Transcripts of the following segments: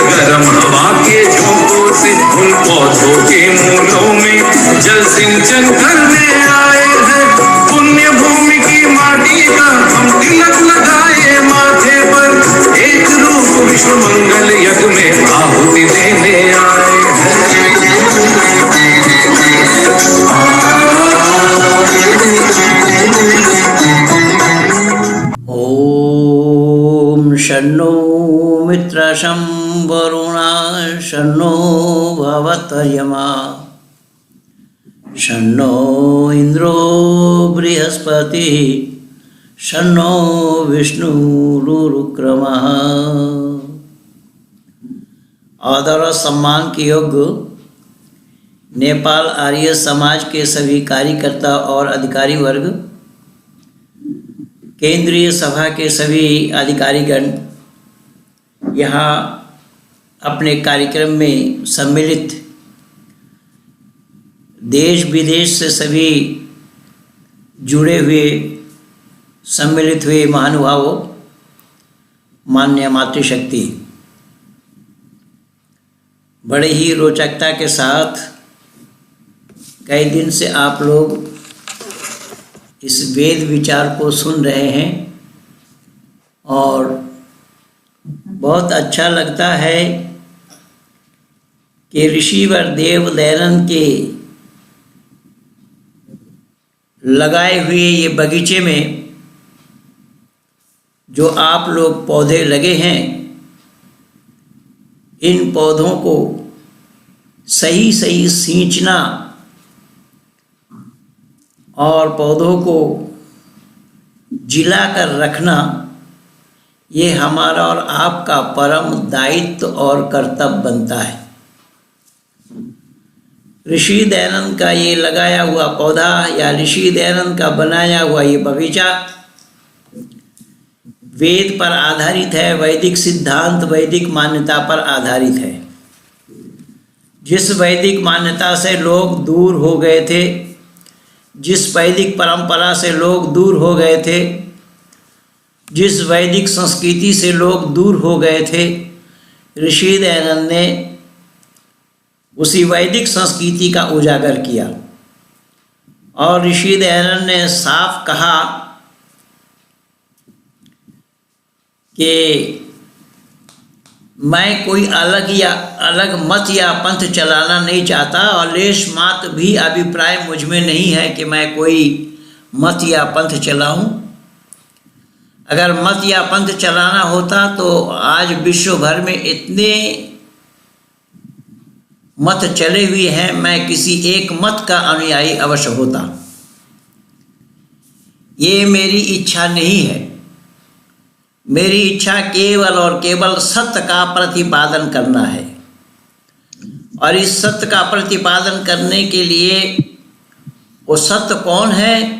गर्म हवा के झोंकों से उन पौधों के मूलों में जल सिंचन करने आए हैं। पुण्य भूमि की माटी का हम तिलक लगाए माथे पर, एक रूप विश्व मंगल यज्ञ में आहुति देने आए हैं। ओम शन्नो मित्र शं वरुणा शन्नो भवतयमा शन्नो इंद्रो बृहस्पति शन्नो विष्णुरुक्रमः। आदर और सम्मान के योग्य नेपाल आर्य समाज के सभी कार्यकर्ता और अधिकारी वर्ग, केंद्रीय सभा के सभी अधिकारीगण यहाँ अपने कार्यक्रम में सम्मिलित, देश विदेश से सभी जुड़े हुए सम्मिलित हुए महानुभावों, मान्य मातृशक्ति, बड़े ही रोचकता के साथ कई दिन से आप लोग इस वेद विचार को सुन रहे हैं और बहुत अच्छा लगता है कि ऋषिवर देव दयानंद के लगाए हुए ये बगीचे में जो आप लोग पौधे लगे हैं, इन पौधों को सही सही सींचना और पौधों को जिला कर रखना, ये हमारा और आपका परम दायित्व और कर्तव्य बनता है। ऋषि दयानंद का ये लगाया हुआ पौधा या ऋषि दयानंद का बनाया हुआ ये बगीचा वेद पर आधारित है, वैदिक सिद्धांत, वैदिक मान्यता पर आधारित है। जिस वैदिक मान्यता से लोग दूर हो गए थे, जिस वैदिक परंपरा से लोग दूर हो गए थे, जिस वैदिक संस्कृति से लोग दूर हो गए थे, ऋषि दयानंद ने उसी वैदिक संस्कृति का उजागर किया। और ऋषि दयानंद ने साफ कहा कि मैं कोई अलग मत या पंथ चलाना नहीं चाहता और लेश मात्र भी अभिप्राय मुझ में नहीं है कि मैं कोई मत या पंथ चलाऊं। अगर मत या पंथ चलाना होता तो आज विश्व भर में इतने मत चले हुए हैं, मैं किसी एक मत का अनुयायी अवश्य होता। ये मेरी इच्छा नहीं है। मेरी इच्छा केवल और केवल सत्य का प्रतिपादन करना है। और इस सत्य का प्रतिपादन करने के लिए वो सत्य कौन है?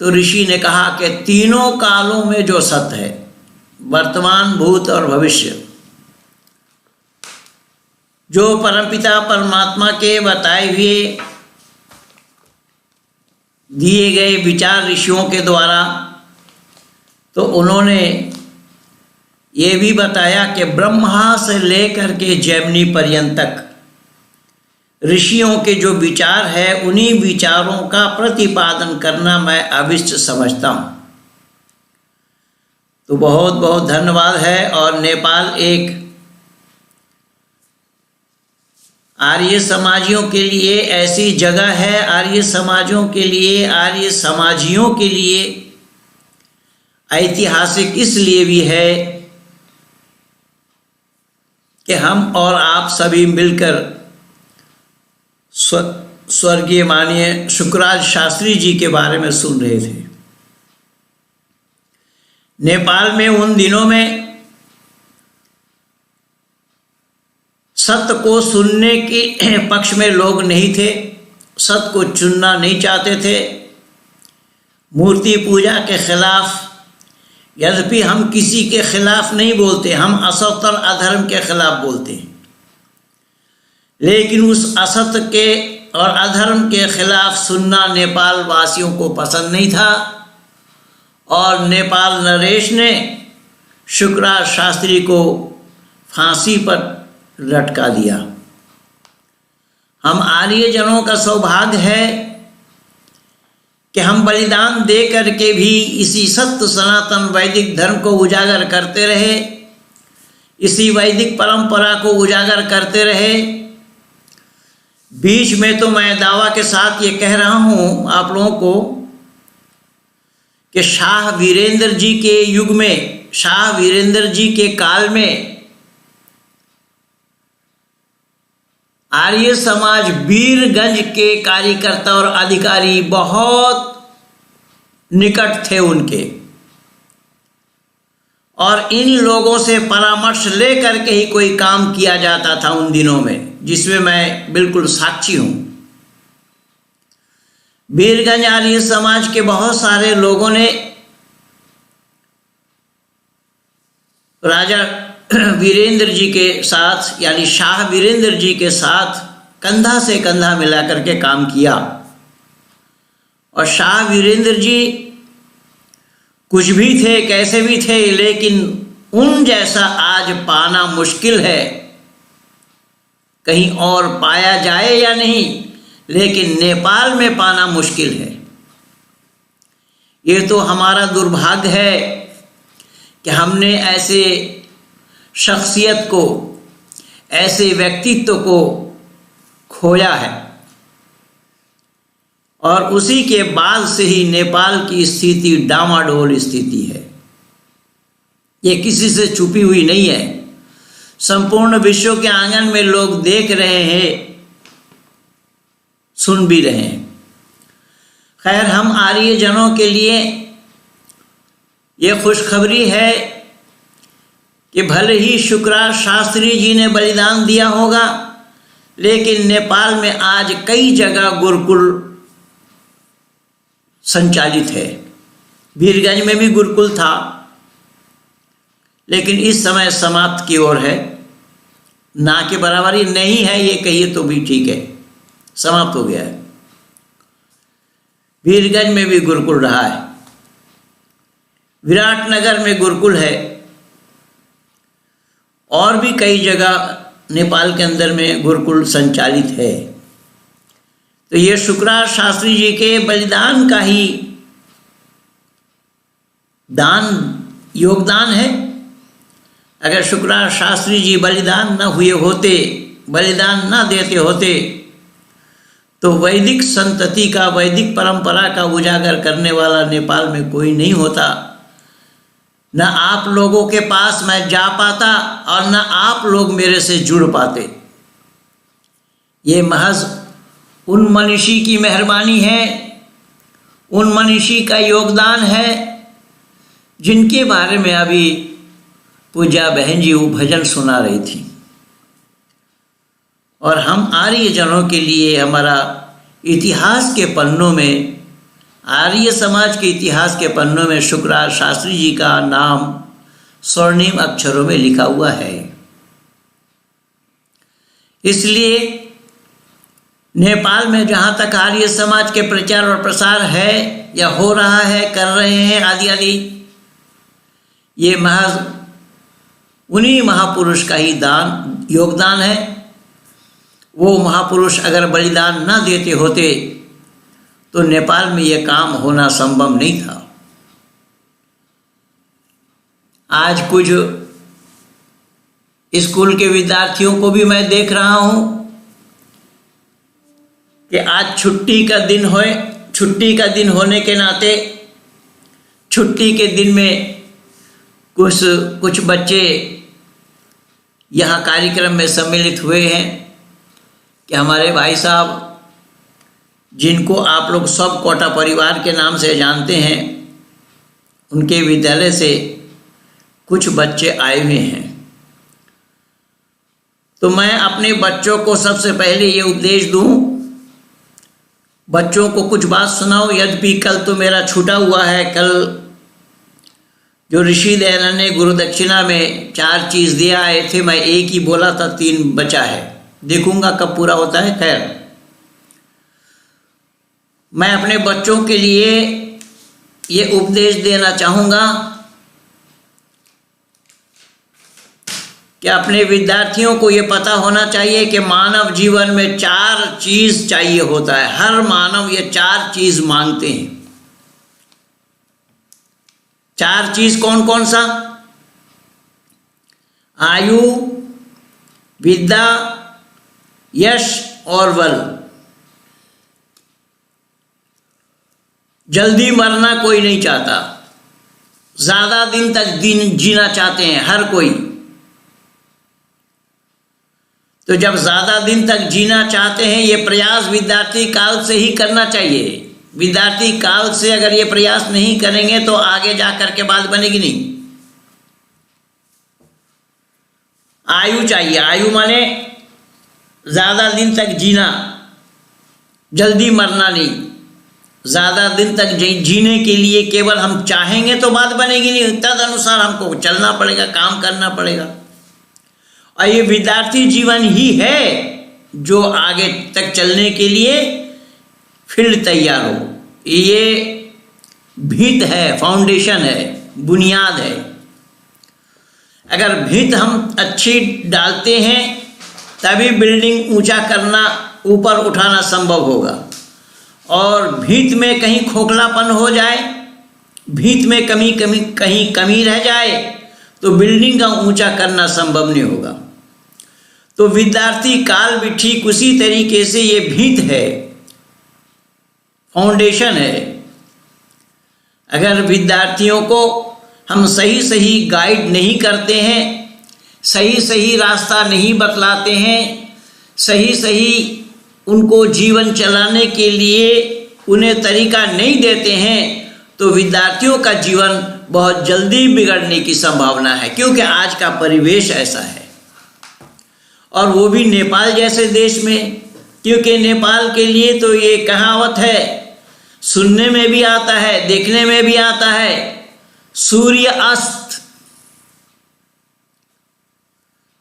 तो ऋषि ने कहा कि तीनों कालों में जो सत्य है, वर्तमान, भूत और भविष्य, जो परमपिता परमात्मा के बताए हुए दिए गए विचार ऋषियों के द्वारा, तो उन्होंने ये भी बताया कि ब्रह्मा से लेकर के जैमिनी पर्यंत तक ऋषियों के जो विचार है, उन्हीं विचारों का प्रतिपादन करना मैं अभिष्ट समझता हूँ। तो बहुत बहुत धन्यवाद है। और नेपाल एक आर्य समाजियों के लिए ऐसी जगह है, आर्य समाजों के लिए, आर्य समाजियों के लिए ऐतिहासिक इसलिए भी है कि हम और आप सभी मिलकर स्वर्गीय माननीय शुक्राचार्य शास्त्री जी के बारे में सुन रहे थे। नेपाल में उन दिनों में सत्य को सुनने के पक्ष में लोग नहीं थे, सत्य को चुनना नहीं चाहते थे। मूर्ति पूजा के खिलाफ, यद्यपि हम किसी के खिलाफ नहीं बोलते, हम असत्य और अधर्म के खिलाफ बोलते हैं, लेकिन उस असत्य के और अधर्म के खिलाफ सुनना नेपाल वासियों को पसंद नहीं था। और नेपाल नरेश ने शुक्राचार्य शास्त्री को फांसी पर लटका दिया। हम आर्यजनों का सौभाग्य है कि हम बलिदान दे करके भी इसी सत्य सनातन वैदिक धर्म को उजागर करते रहे, इसी वैदिक परंपरा को उजागर करते रहे। बीच में तो मैं दावा के साथ ये कह रहा हूँ आप लोगों को कि शाह वीरेंद्र जी के युग में, शाह वीरेंद्र जी के काल में आर्य समाज वीरगंज के कार्यकर्ता और अधिकारी बहुत निकट थे उनके, और इन लोगों से परामर्श लेकर के ही कोई काम किया जाता था उन दिनों में, जिसमें मैं बिल्कुल साक्षी हूं। वीरगंज आर्य समाज के बहुत सारे लोगों ने राजा वीरेंद्र जी के साथ, यानी शाह वीरेंद्र जी के साथ कंधा से कंधा मिलाकर के काम किया। और शाह वीरेंद्र जी कुछ भी थे, कैसे भी थे, लेकिन उन जैसा आज पाना मुश्किल है। कहीं और पाया जाए या नहीं, लेकिन नेपाल में पाना मुश्किल है। ये तो हमारा दुर्भाग्य है कि हमने ऐसे शख्सियत को, ऐसे व्यक्तित्व को खोया है, और उसी के बाद से ही नेपाल की स्थिति डामाडोल स्थिति है। ये किसी से छुपी हुई नहीं है, संपूर्ण विश्व के आंगन में लोग देख रहे हैं, सुन भी रहे हैं। खैर, हम आर्यजनों के लिए ये खुशखबरी है कि भले ही शुक्राचार्य शास्त्री जी ने बलिदान दिया होगा, लेकिन नेपाल में आज कई जगह गुरुकुल संचालित है। वीरगंज में भी गुरुकुल था, लेकिन इस समय समाप्त की ओर है। ना के बराबरी नहीं है ये कहिए तो भी ठीक है, समाप्त हो गया है। वीरगंज में भी गुरुकुल रहा है, विराटनगर में गुरुकुल है, और भी कई जगह नेपाल के अंदर में गुरुकुल संचालित है। तो ये शुक्राचार्य शास्त्री जी के बलिदान का ही योगदान है। अगर शुक्राचार्य शास्त्री जी बलिदान न हुए होते, बलिदान न देते होते, तो वैदिक संतति का, वैदिक परंपरा का उजागर करने वाला नेपाल में कोई नहीं होता। न आप लोगों के पास मैं जा पाता, और न आप लोग मेरे से जुड़ पाते। ये महज उन मनीषी की मेहरबानी है, उन मनीषी का योगदान है, जिनके बारे में अभी पूजा बहन जी वो भजन सुना रही थी। और हम आर्यजनों के लिए हमारा इतिहास के पन्नों में, आर्य समाज के इतिहास के पन्नों में शुक्राचार्य शास्त्री जी का नाम स्वर्णिम अक्षरों में लिखा हुआ है। इसलिए नेपाल में जहाँ तक आर्य समाज के प्रचार और प्रसार है या हो रहा है, कर रहे हैं आदि आदि, ये महज उन्हीं महापुरुष का ही योगदान है। वो महापुरुष अगर बलिदान न देते होते तो नेपाल में ये काम होना संभव नहीं था। आज कुछ स्कूल के विद्यार्थियों को भी मैं देख रहा हूँ कि आज छुट्टी का दिन होने के नाते छुट्टी के दिन में कुछ बच्चे यहाँ कार्यक्रम में सम्मिलित हुए हैं कि हमारे भाई साहब, जिनको आप लोग सब कोटा परिवार के नाम से जानते हैं, उनके विद्यालय से कुछ बच्चे आए हुए हैं। तो मैं अपने बच्चों को सबसे पहले ये उपदेश दूं, बच्चों को कुछ बात सुनाओ। यद्यपि कल तो मेरा छूटा हुआ है, कल जो ऋषि दयानंद ने गुरु दक्षिणा में 4 चीज़ दिया आए थे, मैं एक ही बोला था, 3 बचा है, देखूंगा कब पूरा होता है। खैर, मैं अपने बच्चों के लिए ये उपदेश देना चाहूँगा कि अपने विद्यार्थियों को ये पता होना चाहिए कि मानव जीवन में 4 चीज चाहिए होता है। हर मानव ये 4 चीज मांगते हैं। 4 चीज कौन कौन सा? आयु, विद्या, यश और बल। जल्दी मरना कोई नहीं चाहता, ज्यादा दिन तक जीना चाहते हैं हर कोई। तो जब ज्यादा दिन तक जीना चाहते हैं, ये प्रयास विद्यार्थी काल से ही करना चाहिए। विद्यार्थी काल से अगर ये प्रयास नहीं करेंगे तो आगे जाकर के बात बनेगी नहीं। आयु चाहिए। आयु माने ज्यादा दिन तक जीना, जल्दी मरना नहीं। ज्यादा दिन तक जीने के लिए केवल हम चाहेंगे तो बात बनेगी नहीं, तद अनुसार हमको चलना पड़ेगा, काम करना पड़ेगा। और ये विद्यार्थी जीवन ही है जो आगे तक चलने के लिए फील्ड तैयार हो। ये भीत है, फाउंडेशन है, बुनियाद है। अगर भीत हम अच्छी डालते हैं तभी बिल्डिंग ऊंचा करना, ऊपर उठाना संभव होगा। और भीत में कहीं खोखलापन हो जाए, भीत में कहीं कमी रह जाए तो बिल्डिंग का ऊंचा करना संभव नहीं होगा। तो विद्यार्थी काल भी ठीक उसी तरीके से ये भीत है, फाउंडेशन है। अगर विद्यार्थियों को हम सही सही गाइड नहीं करते हैं, सही सही रास्ता नहीं बतलाते हैं, सही सही उनको जीवन चलाने के लिए उन्हें तरीका नहीं देते हैं, तो विद्यार्थियों का जीवन बहुत जल्दी बिगड़ने की संभावना है। क्योंकि आज का परिवेश ऐसा है, और वो भी नेपाल जैसे देश में। क्योंकि नेपाल के लिए तो ये कहावत है, सुनने में भी आता है, देखने में भी आता है, सूर्य अस्त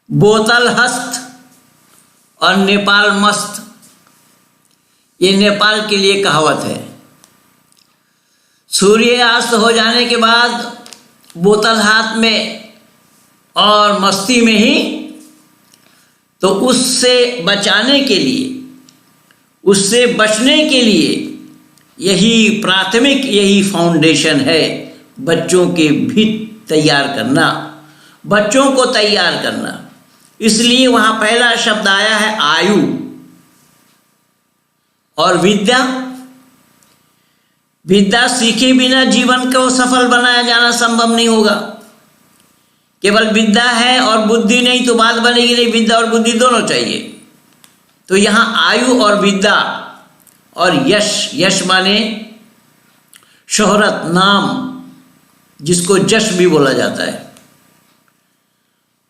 बोतल हस्त और नेपाल मस्त। ये नेपाल के लिए कहावत है। सूर्यास्त हो जाने के बाद बोतल हाथ में और मस्ती में ही, तो उससे बचाने के लिए, उससे बचने के लिए यही प्राथमिक, यही फाउंडेशन है, बच्चों के भीत तैयार करना, बच्चों को तैयार करना। इसलिए वहां पहला शब्द आया है आयु और विद्या। विद्या सीखे बिना जीवन को सफल बनाया जाना संभव नहीं होगा। केवल विद्या है और बुद्धि नहीं तो बात बनेगी नहीं। विद्या और बुद्धि दोनों चाहिए। तो यहां आयु और विद्या और यश, यश माने शोहरत, नाम, जिसको जश भी बोला जाता है,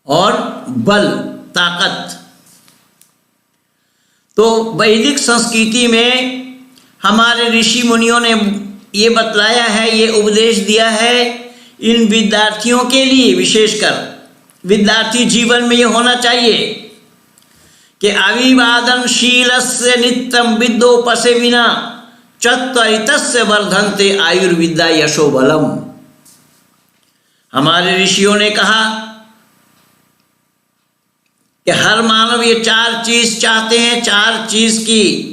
और बल, ताकत। तो वैदिक संस्कृति में हमारे ऋषि मुनियों ने ये बतलाया है, ये उपदेश दिया है इन विद्यार्थियों के लिए। विशेषकर विद्यार्थी जीवन में ये होना चाहिए कि अभिवादनशीलस्य नित्यं विद्योपसे विना चत्वरितस्य वर्धन्ते आयुर्विद्या यशो बलम। हमारे ऋषियों ने कहा कि हर मानव ये 4 चीज चाहते हैं, 4 चीज की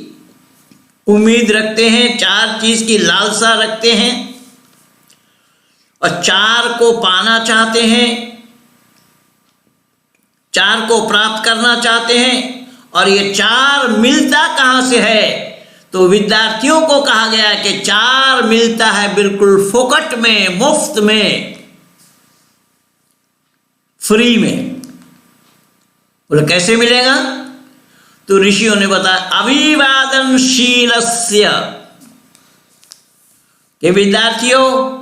उम्मीद रखते हैं, 4 चीज की लालसा रखते हैं, और 4 को पाना चाहते हैं, 4 को प्राप्त करना चाहते हैं। और ये 4 मिलता कहां से है? तो विद्यार्थियों को कहा गया कि 4 मिलता है बिल्कुल फोकट में, मुफ्त में, फ्री में। बोले कैसे मिलेगा? तो ऋषियों ने बताया अभिवादनशीलस्य, कि विद्यार्थियों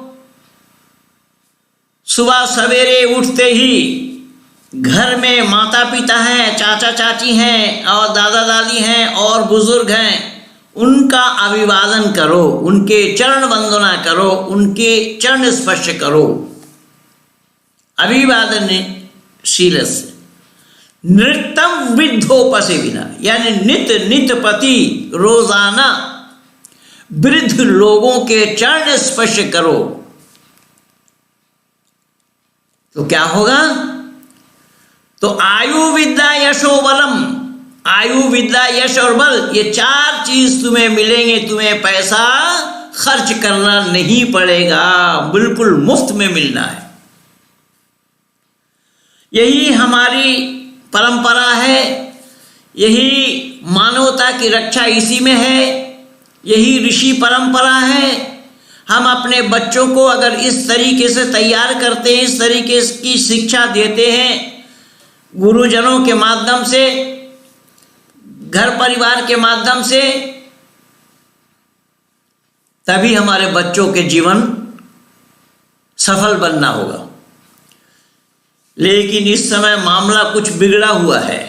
सुबह सवेरे उठते ही घर में माता पिता हैं, चाचा चाची हैं और दादा दादी हैं और बुजुर्ग हैं, उनका अभिवादन करो, उनके चरण वंदना करो, उनके चरण स्पर्श करो। अभिवादनशीलस्य नृत्यम वृद्धोपसे विना, यानी नित्य नित्य पति रोजाना वृद्ध लोगों के चरण स्पर्श करो। तो क्या होगा? तो आयु विद्या यशो बलम, आयु विद्या यश और बल, ये चार चीज तुम्हें मिलेंगे, तुम्हें पैसा खर्च करना नहीं पड़ेगा, बिल्कुल मुफ्त में मिलना है। यही हमारी परंपरा है, यही मानवता की रक्षा इसी में है, यही ऋषि परंपरा है। हम अपने बच्चों को अगर इस तरीके से तैयार करते हैं, इस तरीके की शिक्षा देते हैं, गुरुजनों के माध्यम से, घर परिवार के माध्यम से, तभी हमारे बच्चों के जीवन सफल बनना होगा। लेकिन इस समय मामला कुछ बिगड़ा हुआ है।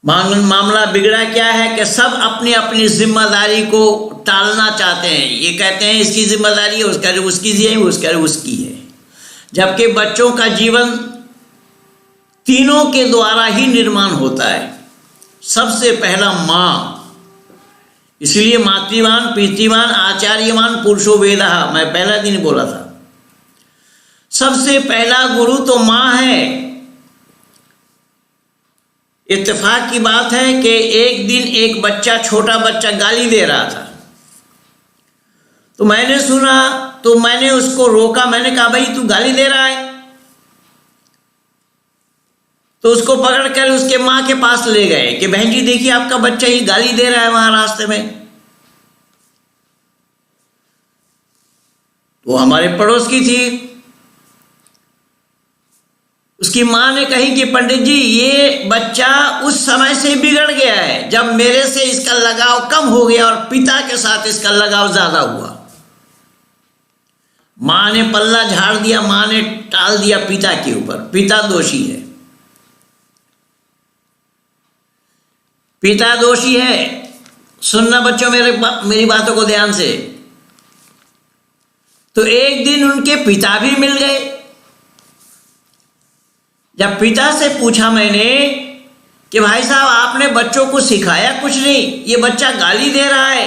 मामला बिगड़ा क्या है कि सब अपनी अपनी जिम्मेदारी को टालना चाहते हैं। ये कहते हैं इसकी जिम्मेदारी है, उसका उसकी है, उसका उसकी है, जबकि बच्चों का जीवन तीनों के द्वारा ही निर्माण होता है। सबसे पहला माँ, इसलिए मातृवान पितृवान आचार्यवान पुरुषो वेदः, मैं पहला दिन बोला था। सबसे पहला गुरु तो माँ है। इत्तेफाक की बात है कि एक दिन एक बच्चा, छोटा बच्चा गाली दे रहा था, तो मैंने सुना, तो मैंने उसको रोका। मैंने कहा भाई तू गाली दे रहा है? तो उसको पकड़कर उसके माँ के पास ले गए कि बहन जी देखिए आपका बच्चा ही गाली दे रहा है वहां रास्ते में। वो हमारे पड़ोस की थी। उसकी माँ ने कही कि पंडित जी ये बच्चा उस समय से बिगड़ गया है जब मेरे से इसका लगाव कम हो गया और पिता के साथ इसका लगाव ज्यादा हुआ। माँ ने पल्ला झाड़ दिया, माँ ने टाल दिया पिता के ऊपर। पिता दोषी है, पिता दोषी है। सुनना बच्चों मेरी बातों को ध्यान से। तो एक दिन उनके पिता भी मिल गए। जब पिता से पूछा मैंने कि भाई साहब आपने बच्चों को सिखाया कुछ नहीं, ये बच्चा गाली दे रहा है,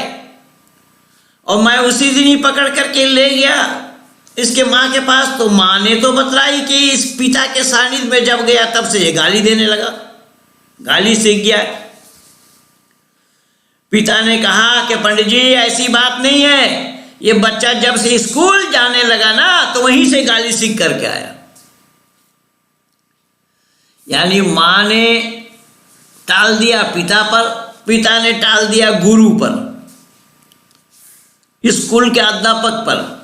और मैं उसी दिन ही पकड़ करके ले गया इसके माँ के पास, तो माँ ने तो बतलाई कि इस पिता के सानिध्य में जब गया तब से ये गाली देने लगा, गाली सीख गया। पिता ने कहा कि पंडित जी ऐसी बात नहीं है, ये बच्चा जब से स्कूल जाने लगा ना तो वहीं से गाली सीख करके आया। यानी माँ ने टाल दिया पिता पर, पिता ने टाल दिया गुरु पर, स्कूल के अध्यापक पर।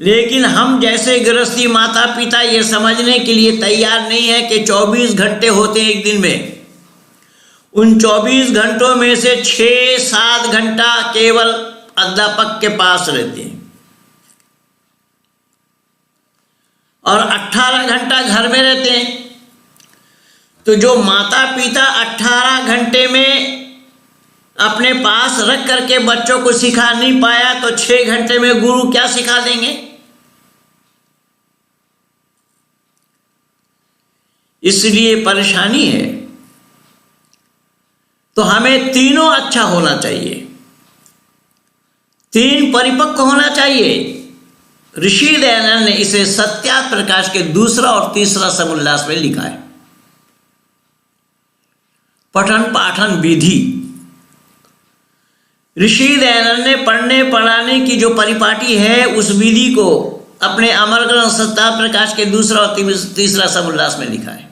लेकिन हम जैसे गृहस्थी माता पिता ये समझने के लिए तैयार नहीं है कि 24 घंटे होते हैं एक दिन में। उन 24 घंटों में से 6-7 घंटा केवल अध्यापक के पास रहते हैं और 18 घंटा घर में रहते हैं। तो जो माता पिता 18 घंटे में अपने पास रख करके बच्चों को सिखा नहीं पाया, तो 6 घंटे में गुरु क्या सिखा देंगे? इसलिए परेशानी है। तो हमें तीनों अच्छा होना चाहिए, 3 परिपक्व होना चाहिए। ऋषि दयानंद ने इसे सत्यार्थ प्रकाश के 2रा और 3रा समुल्लास में लिखा है। पठन पाठन विधि, ऋषि दयानंद ने पढ़ने पढ़ाने की जो परिपाटी है उस विधि को अपने अमर ग्रंथ सत्यार्थ प्रकाश के 2रा और 3रा समुल्लास में लिखा है।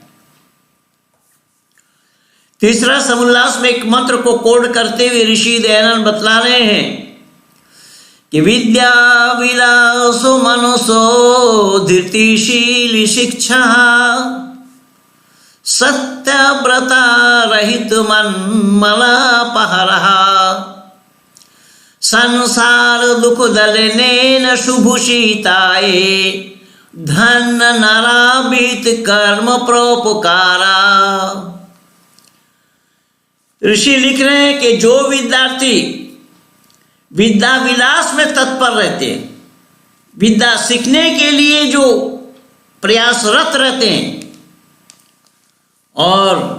3रा समुल्लास में एक मंत्र को कोड करते हुए ऋषि दयानंद बतला रहे हैं कि विद्या विलासो मनसो धृतिशील शिक्षा सत्यव्रता रहित मन मलापहरः संसार दुख दलनेन शुभुषिताये धन नराबित कर्म प्रोपकारा। ऋषि लिख रहे हैं कि जो विद्यार्थी विद्या विलास में तत्पर रहते हैं, विद्या सीखने के लिए जो प्रयासरत रहते हैं और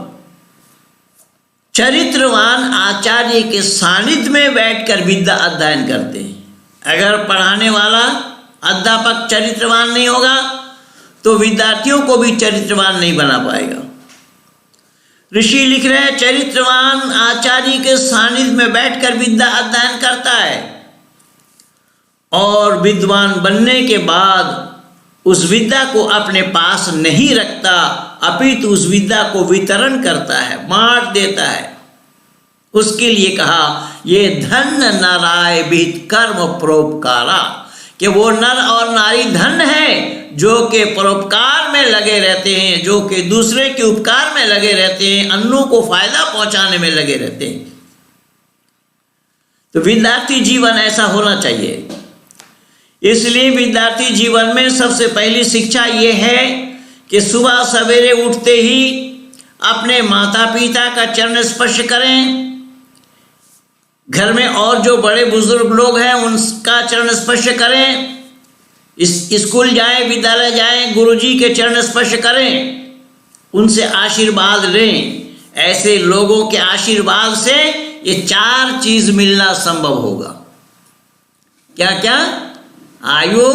चरित्रवान आचार्य के सानिध्य में बैठकर विद्या अध्ययन करते हैं। अगर पढ़ाने वाला अध्यापक चरित्रवान नहीं होगा तो विद्यार्थियों को भी चरित्रवान नहीं बना पाएगा। ऋषि लिख रहे हैं, चरित्रवान आचार्य के सानिध्य में बैठकर विद्या अध्ययन करता है और विद्वान बनने के बाद उस विद्या को अपने पास नहीं रखता, अपितु उस विद्या को वितरण करता है, बांट देता है। उसके लिए कहा, ये धन्य नराय विहित कर्म परोपकारा, कि वो नर और नारी धन्य है जो के परोपकार में लगे रहते हैं, जो कि दूसरे के उपकार में लगे रहते हैं, अन्यों को फायदा पहुंचाने में लगे रहते हैं। तो विद्यार्थी जीवन ऐसा होना चाहिए। इसलिए विद्यार्थी जीवन में सबसे पहली शिक्षा ये है कि सुबह सवेरे उठते ही अपने माता पिता का चरण स्पर्श करें, घर में और जो बड़े बुजुर्ग लोग हैं उनका चरण स्पर्श करें, स्कूल जाएं, विद्यालय जाएं, गुरुजी के चरण स्पर्श करें, उनसे आशीर्वाद लें। ऐसे लोगों के आशीर्वाद से ये 4 चीज मिलना संभव होगा। क्या क्या? आयु,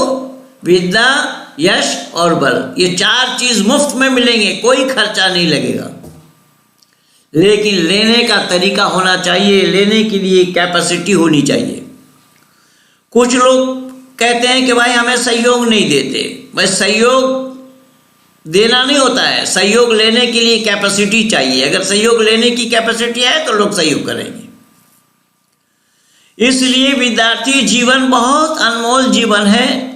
विद्या, यश और बल। ये 4 चीज मुफ्त में मिलेंगे, कोई खर्चा नहीं लगेगा। लेकिन लेने का तरीका होना चाहिए, लेने के लिए कैपेसिटी होनी चाहिए। कुछ लोग कहते हैं कि भाई हमें सहयोग नहीं देते। भाई सहयोग देना नहीं होता है, सहयोग लेने के लिए कैपेसिटी चाहिए। अगर सहयोग लेने की कैपेसिटी है तो लोग सहयोग करेंगे। इसलिए विद्यार्थी जीवन बहुत अनमोल जीवन है।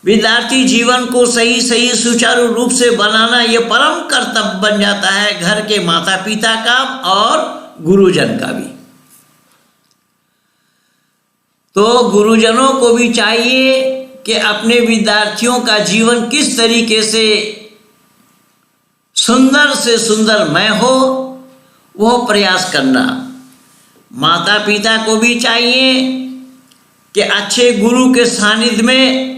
विद्यार्थी जीवन को सही सुचारू रूप से बनाना यह परम कर्तव्य बन जाता है, घर के माता पिता का और गुरुजन का भी। तो गुरुजनों को भी चाहिए कि अपने विद्यार्थियों का जीवन किस तरीके से सुंदर से सुंदरमय हो, वो प्रयास करना। माता पिता को भी चाहिए कि अच्छे गुरु के सानिध्य में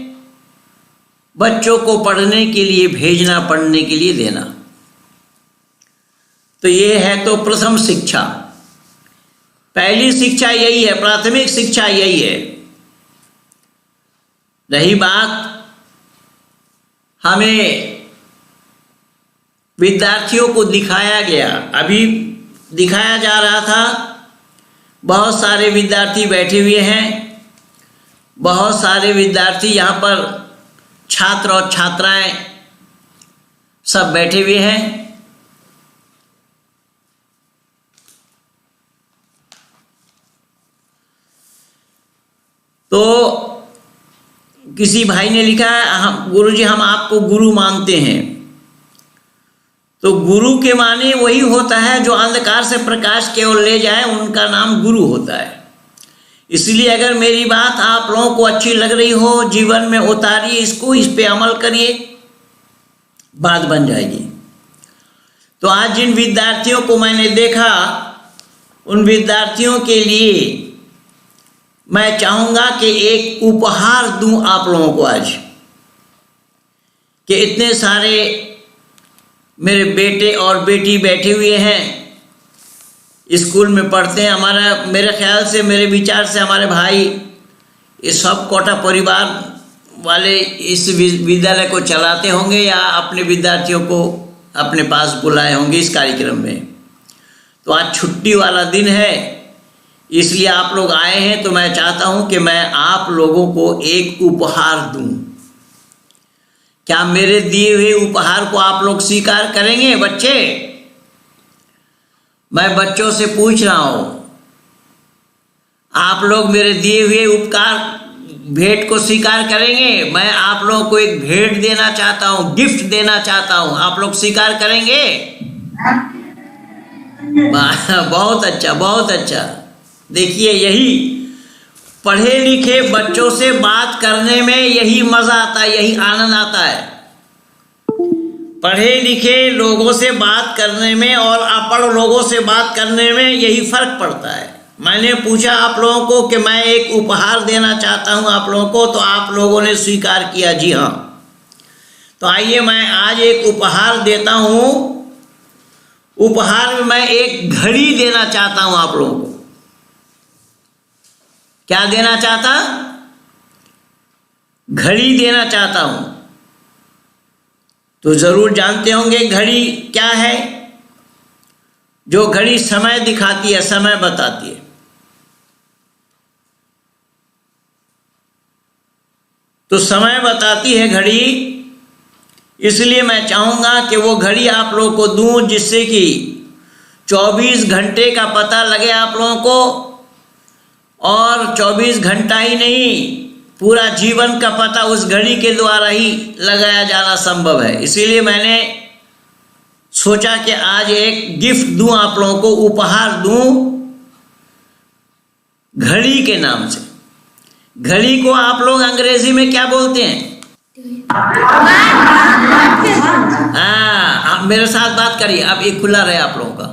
बच्चों को पढ़ने के लिए भेजना, पढ़ने के लिए देना। तो ये है तो प्रथम शिक्षा, पहली शिक्षा यही है, प्राथमिक शिक्षा यही है। रही बात हमें विद्यार्थियों को दिखाया गया, अभी दिखाया जा रहा था, बहुत सारे विद्यार्थी बैठे हुए हैं, बहुत सारे विद्यार्थी यहाँ पर छात्र और छात्राएं सब बैठे हुए हैं। तो किसी भाई ने लिखा है, हम गुरुजी हम आपको गुरु मानते हैं। तो गुरु के माने वही होता है जो अंधकार से प्रकाश की ओर ले जाए, उनका नाम गुरु होता है। इसलिए अगर मेरी बात आप लोगों को अच्छी लग रही हो, जीवन में उतारिए इसको, इस पे अमल करिए, बात बन जाएगी। तो आज जिन विद्यार्थियों को मैंने देखा, उन विद्यार्थियों के लिए मैं चाहूँगा कि एक उपहार दूं आप लोगों को आज, कि इतने सारे मेरे बेटे और बेटी बैठे हुए हैं, स्कूल में पढ़ते हैं। हमारा, मेरे ख्याल से, मेरे विचार से हमारे भाई ये सब कोटा परिवार वाले इस विद्यालय को चलाते होंगे या अपने विद्यार्थियों को अपने पास बुलाए होंगे इस कार्यक्रम में। तो आज छुट्टी वाला दिन है, इसलिए आप लोग आए हैं। तो मैं चाहता हूं कि मैं आप लोगों को एक उपहार दूं। क्या मेरे दिए हुए उपहार को आप लोग स्वीकार करेंगे बच्चे? मैं बच्चों से पूछ रहा हूं, आप लोग मेरे दिए हुए उपकार भेंट को स्वीकार करेंगे? मैं आप लोगों को एक भेंट देना चाहता हूं, गिफ्ट देना चाहता हूं, आप लोग स्वीकार करेंगे? बहुत अच्छा, बहुत अच्छा। देखिए, यही पढ़े लिखे बच्चों से बात करने में यही मजा आता है, यही आनंद आता है। पढ़े लिखे लोगों से बात करने में और अपढ़ लोगों से बात करने में यही फर्क पड़ता है। मैंने पूछा आप लोगों को कि मैं एक उपहार देना चाहता हूं आप लोगों को, तो आप लोगों ने स्वीकार किया, जी हाँ। तो आइए मैं आज एक उपहार देता हूं। उपहार में मैं एक घड़ी देना चाहता हूं आप लोगों को। क्या देना चाहता? घड़ी देना चाहता हूं। तो जरूर जानते होंगे घड़ी क्या है। जो घड़ी समय दिखाती है, समय बताती है। तो समय बताती है घड़ी, इसलिए मैं चाहूंगा कि वो घड़ी आप लोगों को दूं, जिससे कि 24 घंटे का पता लगे आप लोगों को, और 24 घंटा ही नहीं, पूरा जीवन का पता उस घड़ी के द्वारा ही लगाया जाना संभव है। इसीलिए मैंने सोचा कि आज एक गिफ्ट दूं आप लोगों को, उपहार दूं घड़ी के नाम से। घड़ी को आप लोग अंग्रेजी में क्या बोलते हैं? हाँ, आप मेरे साथ बात करिए। अब एक खुला रहे आप लोगों का,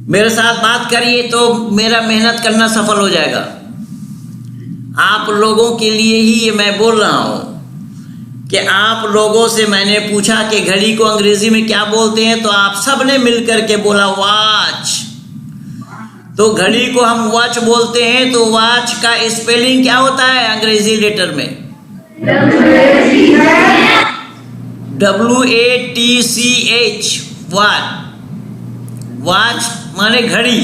मेरे साथ बात करिए तो मेरा मेहनत करना सफल हो जाएगा। आप लोगों के लिए ही ये मैं बोल रहा हूं कि आप लोगों से मैंने पूछा कि घड़ी को अंग्रेजी में क्या बोलते हैं, तो आप सब ने मिलकर के बोला वॉच। तो घड़ी को हम वॉच बोलते हैं, तो वॉच का स्पेलिंग क्या होता है अंग्रेजी लेटर में? WATCH, watch. वॉच माने घड़ी,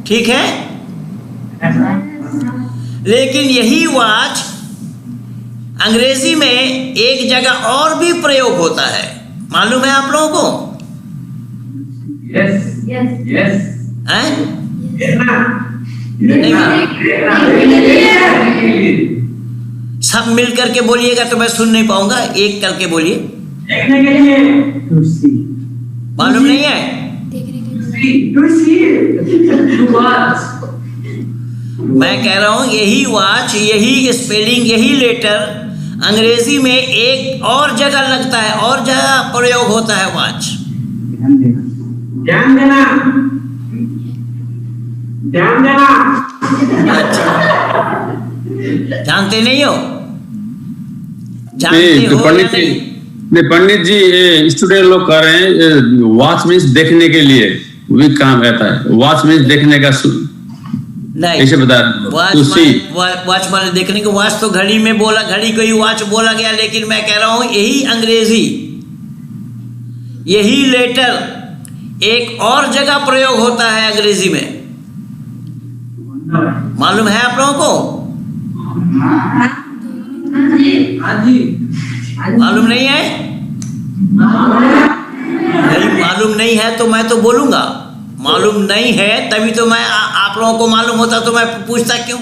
ठीक है। लेकिन यही वॉच अंग्रेजी में एक जगह और भी प्रयोग होता है, मालूम है आप लोगों को? Yes. हैं? सब मिल करके बोलिएगा तो मैं सुन नहीं पाऊंगा। एक करके बोलिए। मालूम नहीं है? मैं कह रहा हूं यही वॉच, यही स्पेलिंग, यही लेटर अंग्रेजी में एक और जगह लगता है, और जगह प्रयोग होता है वॉच। ध्यान देना। अच्छा, जानते नहीं हो? जानते नहीं, हो या नहीं? पंडित जी, स्टूडेंट लोग कह रहे हैं वॉच मीन्स देखने के लिए भी काम रहता है। वॉच मीन्स देखने का नहीं, ऐसे बता। वॉच माने देखने को। वॉच तो घड़ी में बोला, घड़ी को ही वॉच बोला गया, लेकिन मैं कह रहा हूं यही अंग्रेजी, यही लेटर एक और जगह प्रयोग होता है अंग्रेजी में। मालूम है आप लोगों को? मालूम नहीं है? नहीं मालूम नहीं है तो मैं तो बोलूंगा। मालूम नहीं है तभी तो मैं, आप लोगों को मालूम होता तो मैं पूछता क्यों?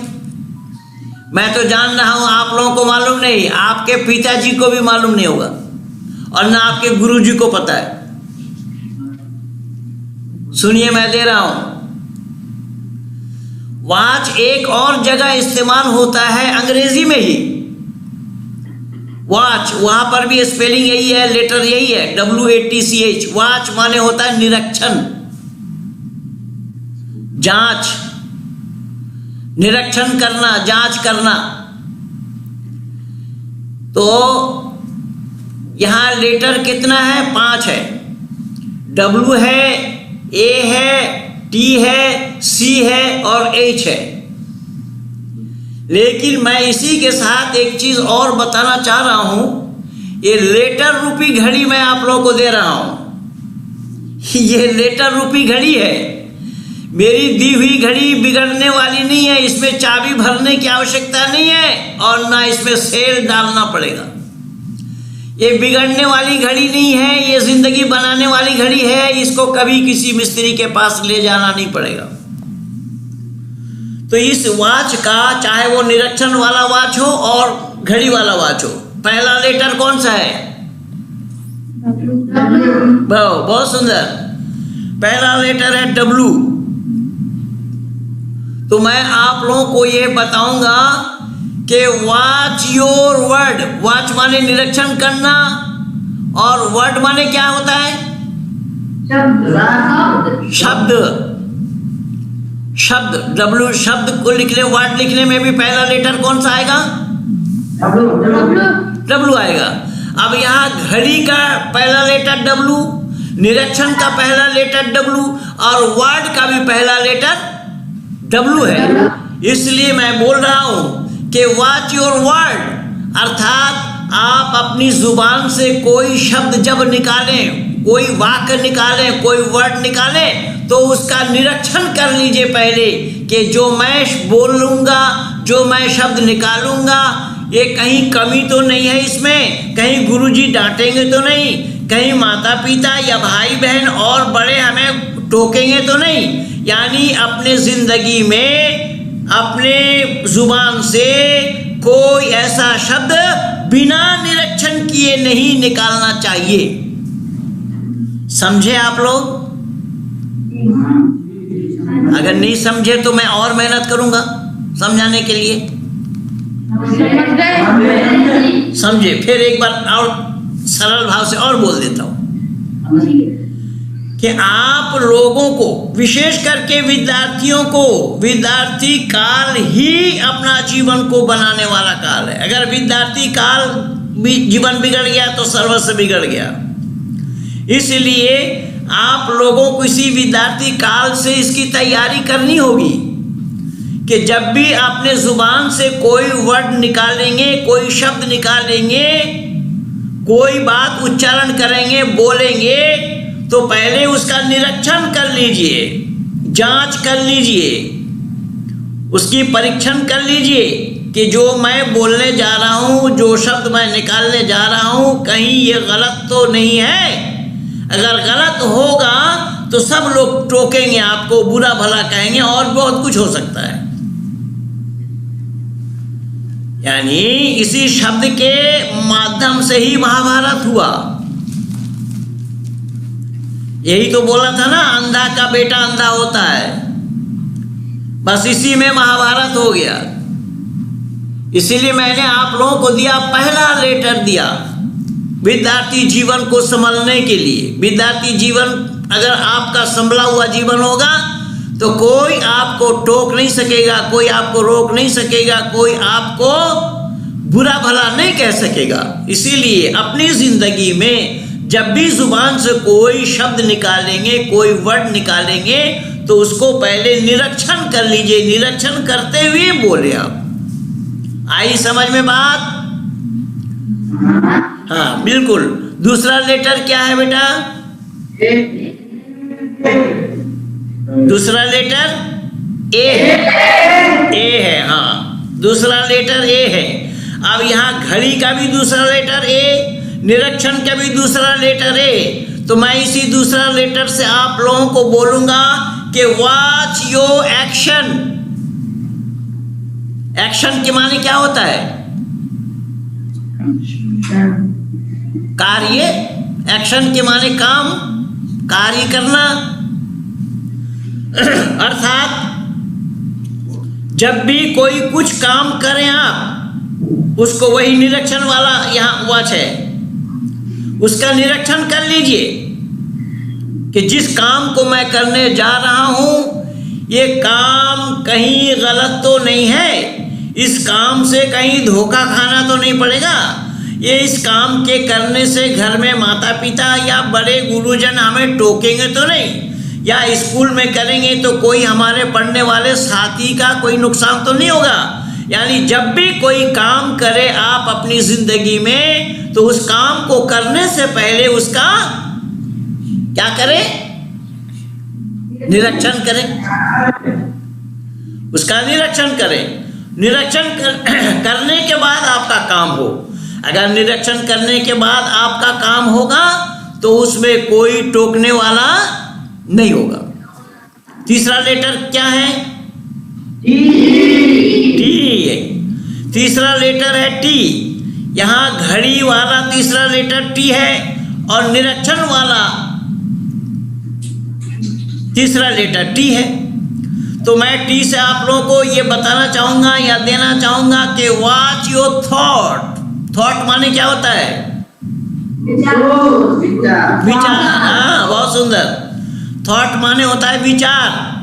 मैं तो जान रहा हूं आप लोगों को मालूम नहीं, आपके पिताजी को भी मालूम नहीं होगा, और ना आपके गुरुजी को पता है। सुनिए, मैं दे रहा हूं। वॉच एक और जगह इस्तेमाल होता है अंग्रेजी में ही। वॉच, वहां पर भी स्पेलिंग यही है, लेटर यही है, WATCH। वॉच माने होता है निरीक्षण, जांच, निरीक्षण करना, जांच करना। तो यहां लेटर कितना है? 5 है। W है, A है, T है, C है और H है। लेकिन मैं इसी के साथ एक चीज और बताना चाह रहा हूं। ये लेटर रूपी घड़ी मैं आप लोगों को दे रहा हूं। ये लेटर रूपी घड़ी है। मेरी दी हुई घड़ी बिगड़ने वाली नहीं है, इसमें चाबी भरने की आवश्यकता नहीं है, और ना इसमें सेल डालना पड़ेगा। ये बिगड़ने वाली घड़ी नहीं है, ये जिंदगी बनाने वाली घड़ी है। इसको कभी किसी मिस्त्री के पास ले जाना नहीं पड़ेगा। तो इस वॉच का, चाहे वो निरीक्षण वाला वॉच हो और घड़ी वाला वॉच हो, पहला लेटर कौन सा है? बहुत सुंदर। पहला लेटर है W। तो मैं आप लोगों को ये बताऊंगा कि वॉच योर वर्ड। वॉच माने निरीक्षण करना, और वर्ड माने क्या होता है? शब्द। शब्द, W शब्द को लिखने, वर्ड लिखने में भी पहला लेटर कौन सा आएगा? W आएगा। अब यहाँ घड़ी का पहला लेटर W, निरीक्षण का पहला लेटर W, और वर्ड का भी पहला लेटर W है। इसलिए मैं बोल रहा हूं कि वॉच योर वर्ड, अर्थात आप अपनी जुबान से कोई शब्द जब निकालें, कोई वाक्य निकालें, कोई वर्ड निकालें, तो उसका निरीक्षण कर लीजिए पहले कि जो मैं बोलूँगा, जो मैं शब्द निकालूँगा, ये कहीं कमी तो नहीं है इसमें, कहीं गुरुजी डांटेंगे तो नहीं, कहीं माता पिता या भाई बहन और बड़े हमें टोकेंगे तो नहीं। यानी अपने ज़िंदगी में अपने जुबान से कोई ऐसा शब्द बिना निरीक्षण किए नहीं निकालना चाहिए। समझे आप लोग? अगर नहीं समझे तो मैं और मेहनत करूंगा समझाने के लिए। समझे? फिर एक बार और सरल भाव से और बोल देता हूं कि आप लोगों को, विशेष करके विद्यार्थियों को, विद्यार्थी काल ही अपना जीवन को बनाने वाला काल है। अगर विद्यार्थी काल जीवन बिगड़ गया तो सर्वस्व बिगड़ गया। इसलिए आप लोगों को इसी विद्यार्थी काल से इसकी तैयारी करनी होगी कि जब भी अपने जुबान से कोई वर्ड निकालेंगे, कोई शब्द निकालेंगे, कोई बात उच्चारण करेंगे, बोलेंगे, तो पहले उसका निरीक्षण कर लीजिए, जांच कर लीजिए, उसकी परीक्षण कर लीजिए कि जो मैं बोलने जा रहा हूँ, जो शब्द मैं निकालने जा रहा हूँ, कहीं ये गलत तो नहीं है। अगर गलत होगा तो सब लोग टोकेंगे, आपको बुरा भला कहेंगे और बहुत कुछ हो सकता है। यानी इसी शब्द के माध्यम से ही महाभारत हुआ। यही तो बोला था ना, अंधा का बेटा अंधा होता है। बस इसी में महाभारत हो गया। इसीलिए मैंने आप लोगों को दिया, पहला लेटर दिया विद्यार्थी जीवन को संभलने के लिए। विद्यार्थी जीवन अगर आपका संभला हुआ जीवन होगा तो कोई आपको टोक नहीं सकेगा, कोई आपको रोक नहीं सकेगा, कोई आपको बुरा भला नहीं कह सकेगा। इसीलिए अपनी जिंदगी में जब भी जुबान से कोई शब्द निकालेंगे, कोई वर्ड निकालेंगे, तो उसको पहले निरीक्षण कर लीजिए। निरीक्षण करते हुए बोले आप। आई समझ में बात? हाँ बिल्कुल। दूसरा लेटर क्या है बेटा? दूसरा लेटर ए है। ए है, हाँ, दूसरा लेटर ए है। अब यहाँ घड़ी का भी दूसरा लेटर ए, निरीक्षण का भी दूसरा लेटर ए। तो मैं इसी दूसरा लेटर से आप लोगों को बोलूंगा कि वॉच योर एक्शन। एक्शन के माने क्या होता है? कार्य। एक्शन के माने काम, कार्य करना। अर्थात जब भी कोई कुछ काम करें आप, उसको वही निरीक्षण वाला यहाँ वॉच है, उसका निरीक्षण कर लीजिए कि जिस काम को मैं करने जा रहा हूं, ये काम कहीं गलत तो नहीं है, इस काम से कहीं धोखा खाना तो नहीं पड़ेगा, ये इस काम के करने से घर में माता पिता या बड़े गुरुजन हमें टोकेंगे तो नहीं, या स्कूल में करेंगे तो कोई हमारे पढ़ने वाले साथी का कोई नुकसान तो नहीं होगा। यानी जब भी कोई काम करे आप अपनी जिंदगी में, तो उस काम को करने से पहले उसका क्या करें? निरीक्षण करें, उसका निरीक्षण करें। निरीक्षण करने के बाद आपका काम हो। अगर निरीक्षण करने के बाद आपका काम होगा तो उसमें कोई टोकने वाला नहीं होगा। तीसरा लेटर क्या है? टी है। तीसरा लेटर है टी। यहाँ घड़ी वाला तीसरा लेटर टी है और निरीक्षण वाला तीसरा लेटर टी है। तो मैं टी से आप लोगों को ये बताना चाहूंगा या देना चाहूंगा कि वॉच योर थॉट। थॉट माने क्या होता है? विचार। हाँ, बहुत सुंदर। थॉट माने होता है विचार।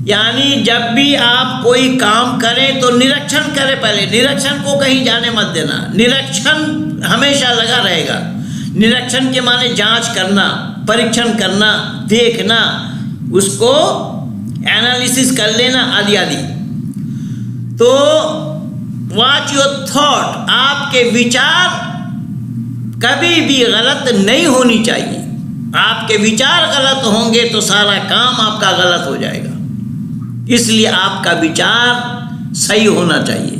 यानी जब भी आप कोई काम करें तो निरीक्षण करें पहले। निरीक्षण को कहीं जाने मत देना। निरीक्षण हमेशा लगा रहेगा। निरीक्षण के माने जांच करना, परीक्षण करना, देखना, उसको एनालिसिस कर लेना आदि आदि। तो वॉच योर थॉट, आपके विचार कभी भी गलत नहीं होनी चाहिए। आपके विचार गलत होंगे तो सारा काम आपका गलत हो जाएगा। इसलिए आपका विचार सही होना चाहिए।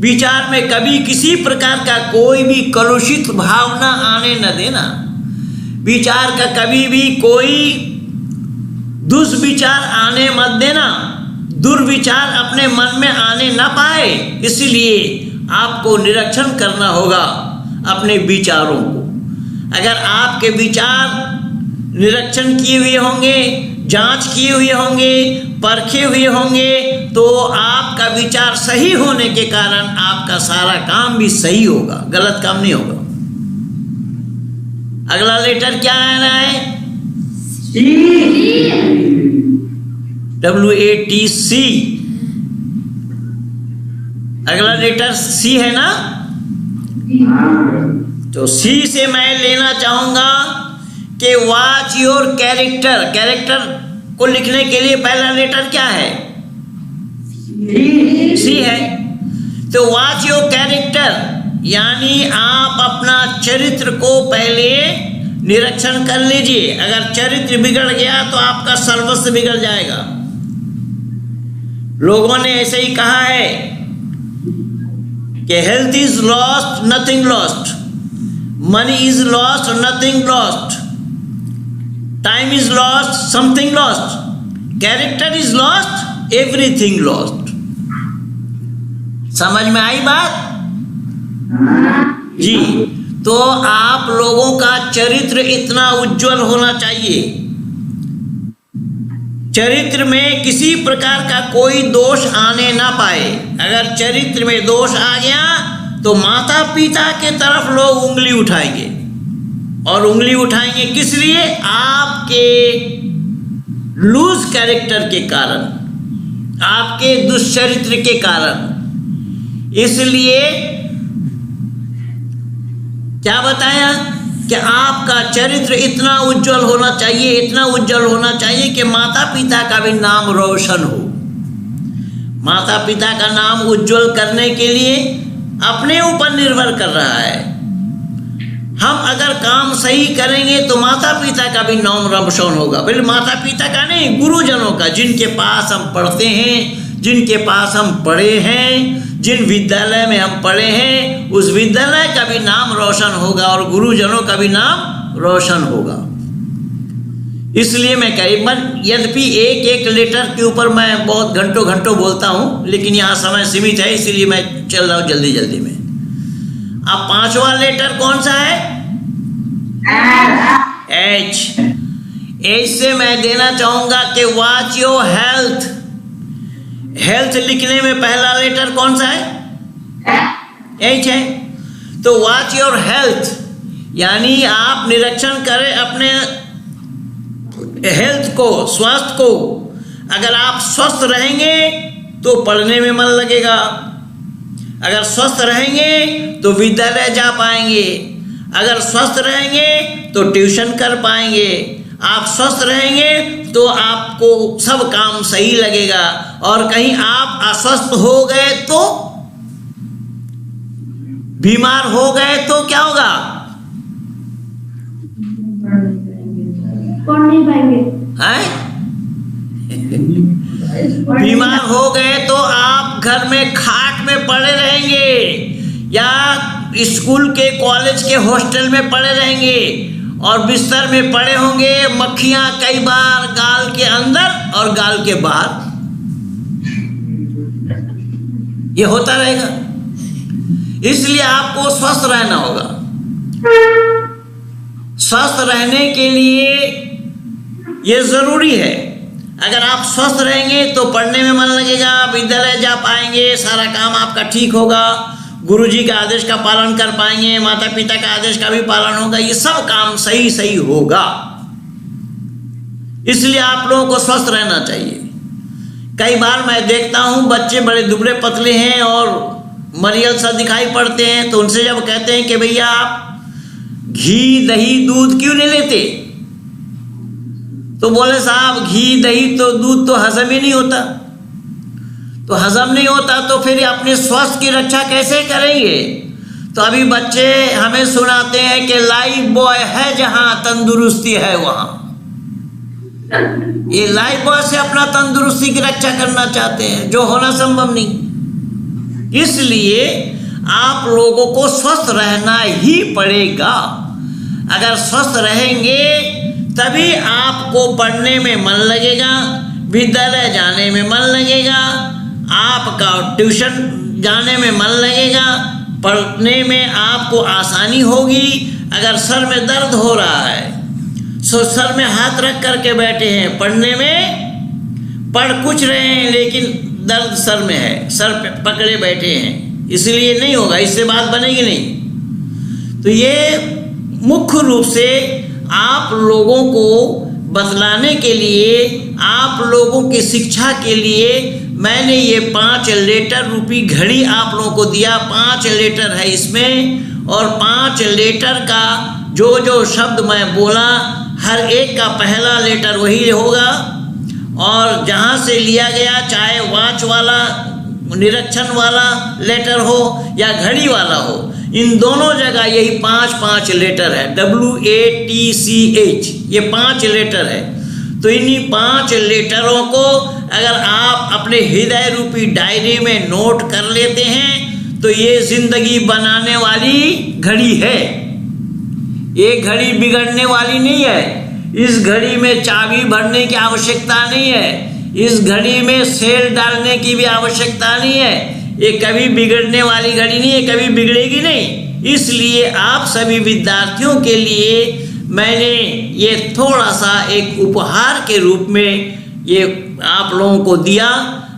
विचार में कभी किसी प्रकार का कोई भी कलुषित भावना आने न देना। विचार का कभी भी कोई दुष्विचार आने मत देना। दुर्विचार अपने मन में आने न पाए, इसलिए आपको निरीक्षण करना होगा अपने विचारों को। अगर आपके विचार निरीक्षण किए हुए होंगे, जांच किए हुए होंगे, परखे हुए होंगे, तो आपका विचार सही होने के कारण आपका सारा काम भी सही होगा, गलत काम नहीं होगा। अगला लेटर क्या आना है? WATC। अगला लेटर C है ना? तो C से मैं लेना चाहूंगा कि वॉच योर कैरेक्टर। कैरेक्टर को लिखने के लिए पहला लेटर क्या है? C है। तो वॉच योर कैरेक्टर यानी आप अपना चरित्र को पहले निरीक्षण कर लीजिए। अगर चरित्र बिगड़ गया तो आपका सर्वस्व बिगड़ जाएगा। लोगों ने ऐसे ही कहा है कि health is lost, nothing lost. Money is lost, nothing lost. Time is lost, something lost. Character is lost, everything lost. समझ में आई बात जी? तो आप लोगों का चरित्र इतना उज्जवल होना चाहिए, चरित्र में किसी प्रकार का कोई दोष आने ना पाए। अगर चरित्र में दोष आ गया तो माता पिता के तरफ लोग उंगली उठाएंगे। और उंगली उठाएंगे किस लिए? आपके लूज कैरेक्टर के कारण, आपके दुष्चरित्र के कारण। इसलिए क्या बताया कि आपका चरित्र इतना उज्जवल होना चाहिए, इतना उज्जवल होना चाहिए कि माता पिता का भी नाम रोशन हो। माता पिता का नाम उज्जवल करने के लिए अपने ऊपर निर्भर कर रहा है। हम अगर काम सही करेंगे तो माता पिता का भी नाम रोशन होगा। फिर माता पिता का नहीं, गुरुजनों का, जिनके पास हम पढ़ते हैं, जिनके पास हम पढ़े हैं, जिन विद्यालय में हम पढ़े हैं, उस विद्यालय का भी नाम रोशन होगा और गुरुजनों का भी नाम रोशन होगा। इसलिए मैं करीबन, यद्यपि एक एक लेटर के ऊपर मैं बहुत घंटों घंटों बोलता हूँ, लेकिन यहाँ समय सीमित है, इसीलिए मैं चल रहा हूँ जल्दी जल्दी में। अब पांचवा लेटर कौन सा है? H। H से मैं देना चाहूंगा कि वॉच योर हेल्थ। हेल्थ लिखने में पहला लेटर कौन सा है? H है। तो वॉच योर हेल्थ यानी आप निरीक्षण करें अपने हेल्थ को, स्वास्थ्य को। अगर आप स्वस्थ रहेंगे तो पढ़ने में मन लगेगा। अगर स्वस्थ रहेंगे तो विद्यालय जा पाएंगे। अगर स्वस्थ रहेंगे तो ट्यूशन कर पाएंगे। आप स्वस्थ रहेंगे तो आपको सब काम सही लगेगा। और कहीं आप अस्वस्थ हो गए तो, बीमार हो गए तो क्या होगा? पढ़ नहीं पाएंगे। हैं? बीमार हो गए तो आप घर में खाट में पड़े रहेंगे या स्कूल के, कॉलेज के हॉस्टल में पड़े रहेंगे और बिस्तर में पड़े होंगे। मक्खियां कई बार गाल के अंदर और गाल के बाहर, ये होता रहेगा। इसलिए आपको स्वस्थ रहना होगा। स्वस्थ रहने के लिए ये जरूरी है। अगर आप स्वस्थ रहेंगे तो पढ़ने में मन लगेगा, विद्यालय जा पाएंगे, सारा काम आपका ठीक होगा, गुरुजी का आदेश का पालन कर पाएंगे, माता पिता का आदेश का भी पालन होगा, ये सब काम सही सही होगा। इसलिए आप लोगों को स्वस्थ रहना चाहिए। कई बार मैं देखता हूँ बच्चे बड़े दुबले पतले हैं और मरियल सा दिखाई पड़ते हैं, तो उनसे जब कहते हैं कि भैया आप घी दही दूध क्यों नहीं लेते, तो बोले साहब घी दही तो दूध तो हजम ही नहीं होता। तो हजम नहीं होता तो फिर अपने स्वास्थ्य की रक्षा कैसे करेंगे? तो अभी बच्चे हमें सुनाते हैं कि लाइफ बॉय है जहां तंदुरुस्ती है वहां। ये लाइफ बॉय से अपना तंदुरुस्ती की रक्षा करना चाहते हैं, जो होना संभव नहीं। इसलिए आप लोगों को स्वस्थ रहना ही पड़ेगा। अगर स्वस्थ रहेंगे तभी आपको पढ़ने में मन लगेगा, विद्यालय जाने में मन लगेगा, आपका ट्यूशन जाने में मन लगेगा, पढ़ने में आपको आसानी होगी। अगर सर में दर्द हो रहा है तो सर में हाथ रख करके बैठे हैं, पढ़ने में पढ़ कुछ रहे हैं लेकिन दर्द सर में है, सर पे पकड़े बैठे हैं, इसलिए नहीं होगा, इससे बात बनेगी नहीं। तो ये मुख्य रूप से आप लोगों को बतलाने के लिए, आप लोगों की शिक्षा के लिए मैंने ये 5 लीटर रूपी घड़ी आप लोगों को दिया। 5 लीटर है इसमें, और 5 लीटर का जो जो शब्द मैं बोला हर एक का पहला लेटर वही होगा, और जहाँ से लिया गया, चाहे वॉच वाला, निरीक्षण वाला लेटर हो या घड़ी वाला हो, इन दोनों जगह यही 5 लेटर है, WATCH, ये 5 लेटर है। तो इन्हीं 5 लेटरों को अगर आप अपने हृदय रूपी डायरी में नोट कर लेते हैं तो ये जिंदगी बनाने वाली घड़ी है। ये घड़ी बिगड़ने वाली नहीं है। इस घड़ी में चाबी भरने की आवश्यकता नहीं है, इस घड़ी में सेल डालने की भी आवश्यकता नहीं है। ये कभी बिगड़ने वाली घड़ी नहीं है, कभी बिगड़ेगी नहीं। इसलिए आप सभी विद्यार्थियों के लिए मैंने ये थोड़ा सा एक उपहार के रूप में ये आप लोगों को दिया।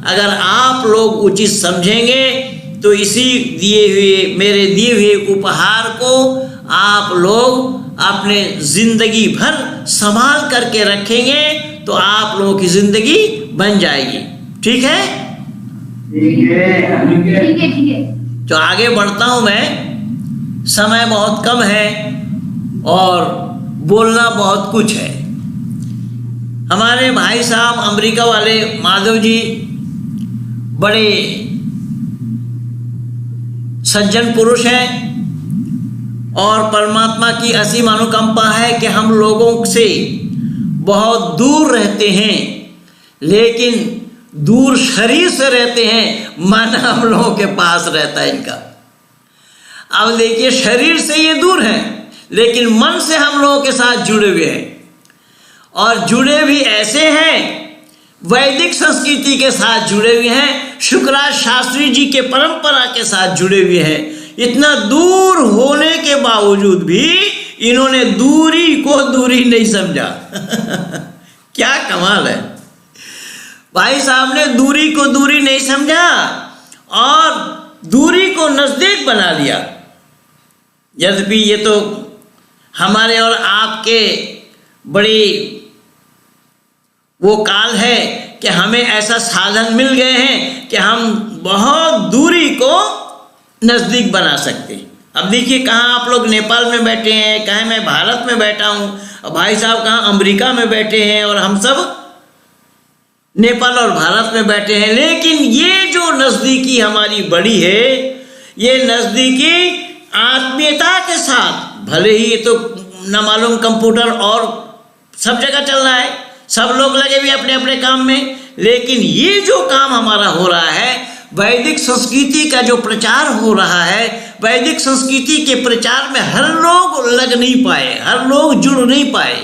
अगर आप लोग उचित समझेंगे तो इसी मेरे दिए हुए उपहार को आप लोग अपने जिंदगी भर संभाल करके रखेंगे तो आप लोगों की जिंदगी बन जाएगी। ठीक है? ठीक है। तो आगे बढ़ता हूं मैं, समय बहुत कम है और बोलना बहुत कुछ है। हमारे भाई साहब अमेरिका वाले माधव जी बड़े सज्जन पुरुष हैं और परमात्मा की असीम अनुकंपा है कि हम लोगों से बहुत दूर रहते हैं, लेकिन दूर शरीर से रहते हैं, मन हम लोगों के पास रहता है इनका। अब देखिए, शरीर से ये दूर हैं लेकिन मन से हम लोगों के साथ जुड़े हुए हैं, और जुड़े भी ऐसे हैं, वैदिक संस्कृति के साथ जुड़े हुए हैं, शुक्राचार्य शास्त्री जी के परंपरा के साथ जुड़े हुए हैं। इतना दूर होने के बावजूद भी इन्होंने दूरी को दूरी नहीं समझा। क्या कमाल है! भाई साहब ने दूरी को दूरी नहीं समझा और दूरी को नजदीक बना लिया। यद्यपि ये तो हमारे और आपके बड़ी वो काल है कि हमें ऐसा साधन मिल गए हैं कि हम बहुत दूरी को नज़दीक बना सकते हैं। अब देखिए, कहाँ आप लोग नेपाल में बैठे हैं, कहाँ मैं भारत में बैठा हूँ, और भाई साहब कहाँ अमेरिका में बैठे हैं, और हम सब नेपाल और भारत में बैठे हैं। लेकिन ये जो नज़दीकी हमारी बड़ी है, ये नज़दीकी आत्मीयता के साथ, भले ही ये तो न मालूम कंप्यूटर और सब जगह चल रहा है, सब लोग लगे हुए अपने अपने काम में, लेकिन ये जो काम हमारा हो रहा है, वैदिक संस्कृति का जो प्रचार हो रहा है, वैदिक संस्कृति के प्रचार में हर लोग लग नहीं पाए, हर लोग जुड़ नहीं पाए।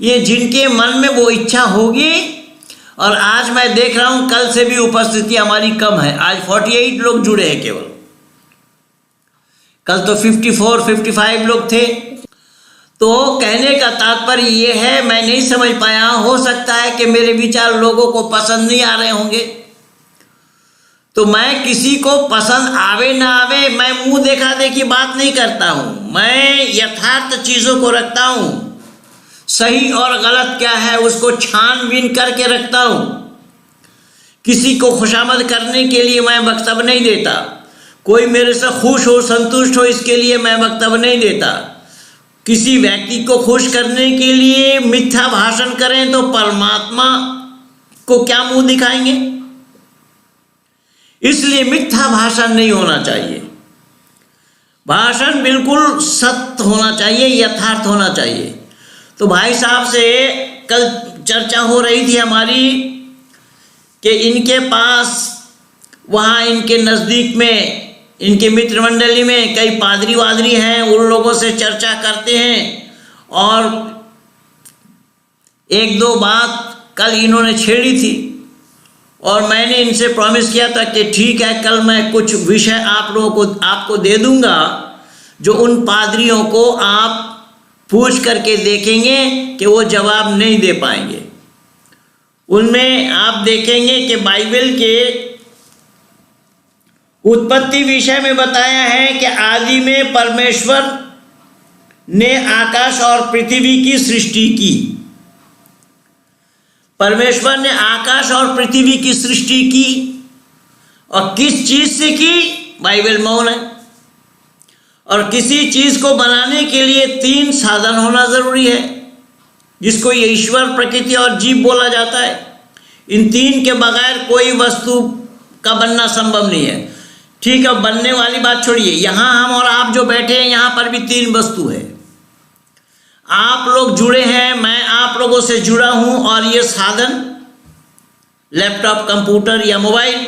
ये जिनके मन में वो इच्छा होगी, और आज मैं देख रहा हूं कल से भी उपस्थिति हमारी कम है, आज 48 लोग जुड़े हैं केवल, कल तो 54-55 लोग थे। तो कहने का तात्पर्य ये है, मैं नहीं समझ पाया, हो सकता है कि मेरे विचार लोगों को पसंद नहीं आ रहे होंगे, तो मैं किसी को पसंद आवे ना आवे, मैं मुंह देखा देखी बात नहीं करता हूं, मैं यथार्थ चीजों को रखता हूं, सही और गलत क्या है उसको छानबीन करके रखता हूं। किसी को खुशामद करने के लिए मैं वक्तव्य नहीं देता, कोई मेरे से खुश हो संतुष्ट हो इसके लिए मैं वक्तव्य नहीं देता। किसी व्यक्ति को खुश करने के लिए मिथ्या भाषण करें तो परमात्मा को क्या मुंह दिखाएंगे? इसलिए मिथ्या भाषण नहीं होना चाहिए। भाषण बिल्कुल सत्य होना चाहिए, यथार्थ होना चाहिए। तो भाई साहब से कल चर्चा हो रही थी हमारी कि इनके पास वहाँ इनके नज़दीक में इनके मित्र मंडली में कई पादरी वादरी हैं, उन लोगों से चर्चा करते हैं और एक दो बात कल इन्होंने छेड़ी थी और मैंने इनसे प्रॉमिस किया था कि ठीक है, कल मैं कुछ विषय आप लोगों को आपको दे दूंगा जो उन पादरियों को आप पूछ करके देखेंगे कि वो जवाब नहीं दे पाएंगे। उनमें आप देखेंगे कि बाइबल के उत्पत्ति विषय में बताया है कि आदि में परमेश्वर ने आकाश और पृथ्वी की सृष्टि की। परमेश्वर ने आकाश और पृथ्वी की सृष्टि की और किस चीज से की? बाइबल मौन है। और किसी चीज को बनाने के लिए 3 साधन होना जरूरी है, जिसको ये ईश्वर, प्रकृति और जीव बोला जाता है। इन 3 के बगैर कोई वस्तु का बनना संभव नहीं है। ठीक है, बनने वाली बात छोड़िए, यहाँ हम और आप जो बैठे हैं यहाँ पर भी 3 वस्तु है। आप लोग जुड़े हैं, मैं आप लोगों से जुड़ा हूं और ये साधन लैपटॉप, कंप्यूटर या मोबाइल,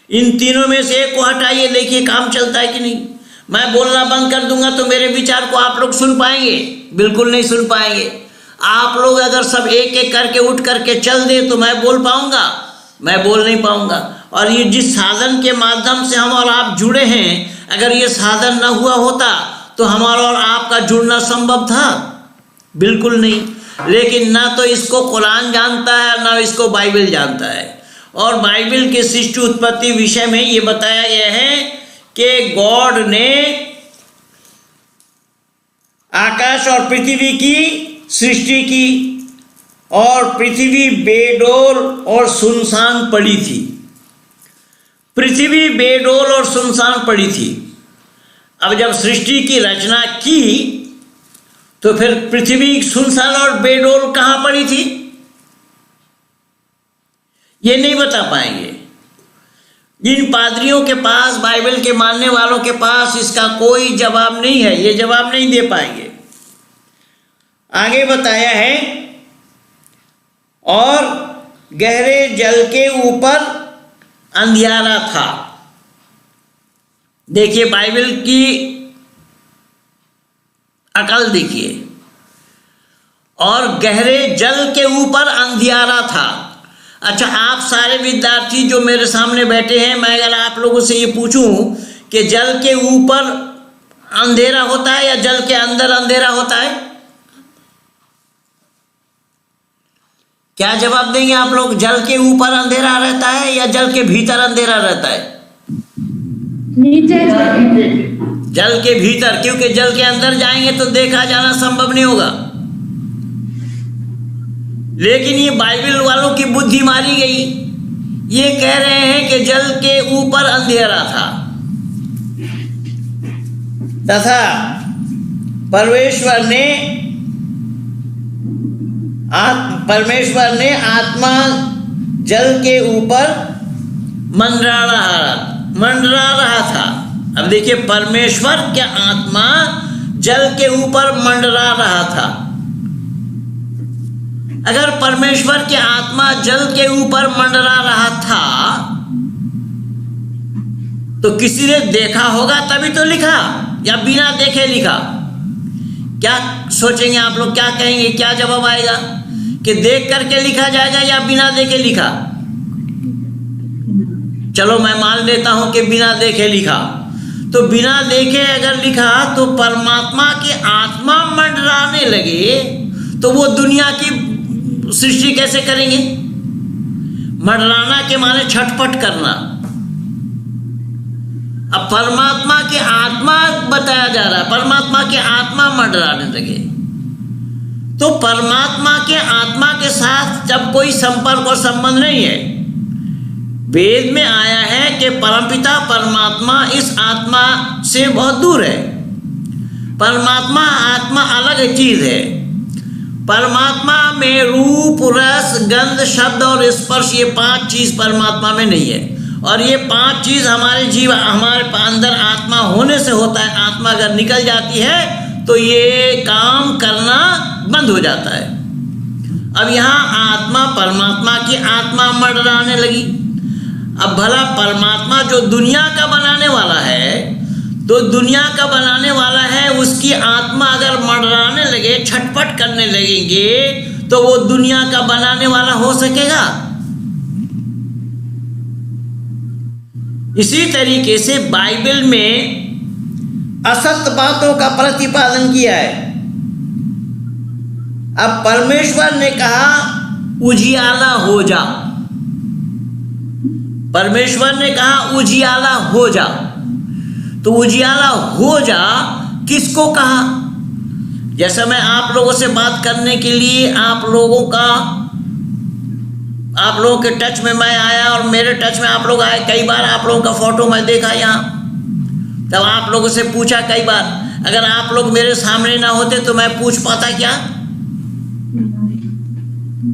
इन तीनों में से एक को हटाइए, देखिए काम चलता है कि नहीं। मैं बोलना बंद कर दूंगा तो मेरे विचार को आप लोग सुन पाएंगे? बिल्कुल नहीं सुन पाएंगे। आप लोग अगर सब एक एक करके उठ करके चल दे तो मैं बोल पाऊंगा? मैं बोल नहीं पाऊंगा। और ये जिस साधन के माध्यम से हम और आप जुड़े हैं, अगर ये साधन न हुआ होता तो हमारा और आपका जुड़ना संभव था? बिल्कुल नहीं। लेकिन ना तो इसको कुरान जानता है ना इसको बाइबल जानता है। और बाइबल के सृष्टि उत्पत्ति विषय में ये बताया गया है कि गॉड ने आकाश और पृथ्वी की सृष्टि की और पृथ्वी बेडौल और सुनसान पड़ी थी। पृथ्वी बेडौल और सुनसान पड़ी थी। अब जब सृष्टि की रचना की तो फिर पृथ्वी सुनसान और बेडौल कहां पड़ी थी? ये नहीं बता पाएंगे। जिन पादरियों के पास, बाइबल के मानने वालों के पास इसका कोई जवाब नहीं है, ये जवाब नहीं दे पाएंगे। आगे बताया है, और गहरे जल के ऊपर अंधियारा था। देखिए बाइबल की अकल देखिए, और गहरे जल के ऊपर अंधियारा था। अच्छा, आप सारे विद्यार्थी जो मेरे सामने बैठे हैं, मैं अगर आप लोगों से ये पूछूं कि जल के ऊपर अंधेरा होता है या जल के अंदर अंधेरा होता है, क्या जवाब देंगे आप लोग? जल के ऊपर अंधेरा रहता है या जल के भीतर अंधेरा रहता है? नीचे। जल के भीतर, क्योंकि जल के अंदर जाएंगे तो देखा जाना संभव नहीं होगा। लेकिन ये बाइबल वालों की बुद्धि मारी गई। ये कह रहे हैं कि जल के ऊपर अंधेरा था तथा परमेश्वर ने आत्मा जल के ऊपर मंडरा रहा था। अब देखिए, परमेश्वर क्या आत्मा जल के ऊपर मंडरा रहा था। अगर परमेश्वर की आत्मा जल के ऊपर मंडरा रहा था तो किसी ने देखा होगा तभी तो लिखा, या बिना देखे लिखा? क्या सोचेंगे आप लोग? क्या कहेंगे? क्या जवाब आएगा? कि देख करके लिखा जाएगा या बिना देखे लिखा? चलो मैं मान लेता हूं कि बिना देखे लिखा। तो बिना देखे अगर लिखा तो परमात्मा की आत्मा मंडराने लगे तो वो दुनिया की सृष्टि कैसे करेंगे? मंडराना के माने छटपट करना। अब परमात्मा की आत्मा बताया जा रहा है, परमात्मा की आत्मा मंडराने लगे। तो परमात्मा के आत्मा के साथ जब कोई संपर्क और संबंध नहीं है। वेद में आया है कि परमपिता परमात्मा इस आत्मा से बहुत दूर है। परमात्मा आत्मा अलग चीज है। परमात्मा में रूप, रस, गंध, शब्द और स्पर्श, ये 5 चीज परमात्मा में नहीं है। और ये 5 चीज़ हमारे हमारे अंदर आत्मा होने से होता है। आत्मा अगर निकल जाती है तो ये काम करना बंद हो जाता है। अब यहाँ आत्मा परमात्मा की आत्मा मंडराने लगी। अब भला परमात्मा जो दुनिया का बनाने वाला है, तो दुनिया का बनाने वाला है, उसकी आत्मा अगर मंडराने लगे, छटपट करने लगेंगे, तो वो दुनिया का बनाने वाला हो सकेगा? इसी तरीके से बाइबल में असत्य बातों का प्रतिपादन किया है। अब परमेश्वर ने कहा उजियाला हो जा, परमेश्वर ने कहा उजियाला हो जा। तो उजियाला हो जा किसको कहा? जैसा मैं आप लोगों से बात करने के लिए आप लोगों के टच में मैं आया और मेरे टच में आप लोग आए, कई बार आप लोगों का फोटो मैं देखा यहाँ, तब आप लोगों से पूछा कई बार। अगर आप लोग मेरे सामने ना होते तो मैं पूछ पाता क्या?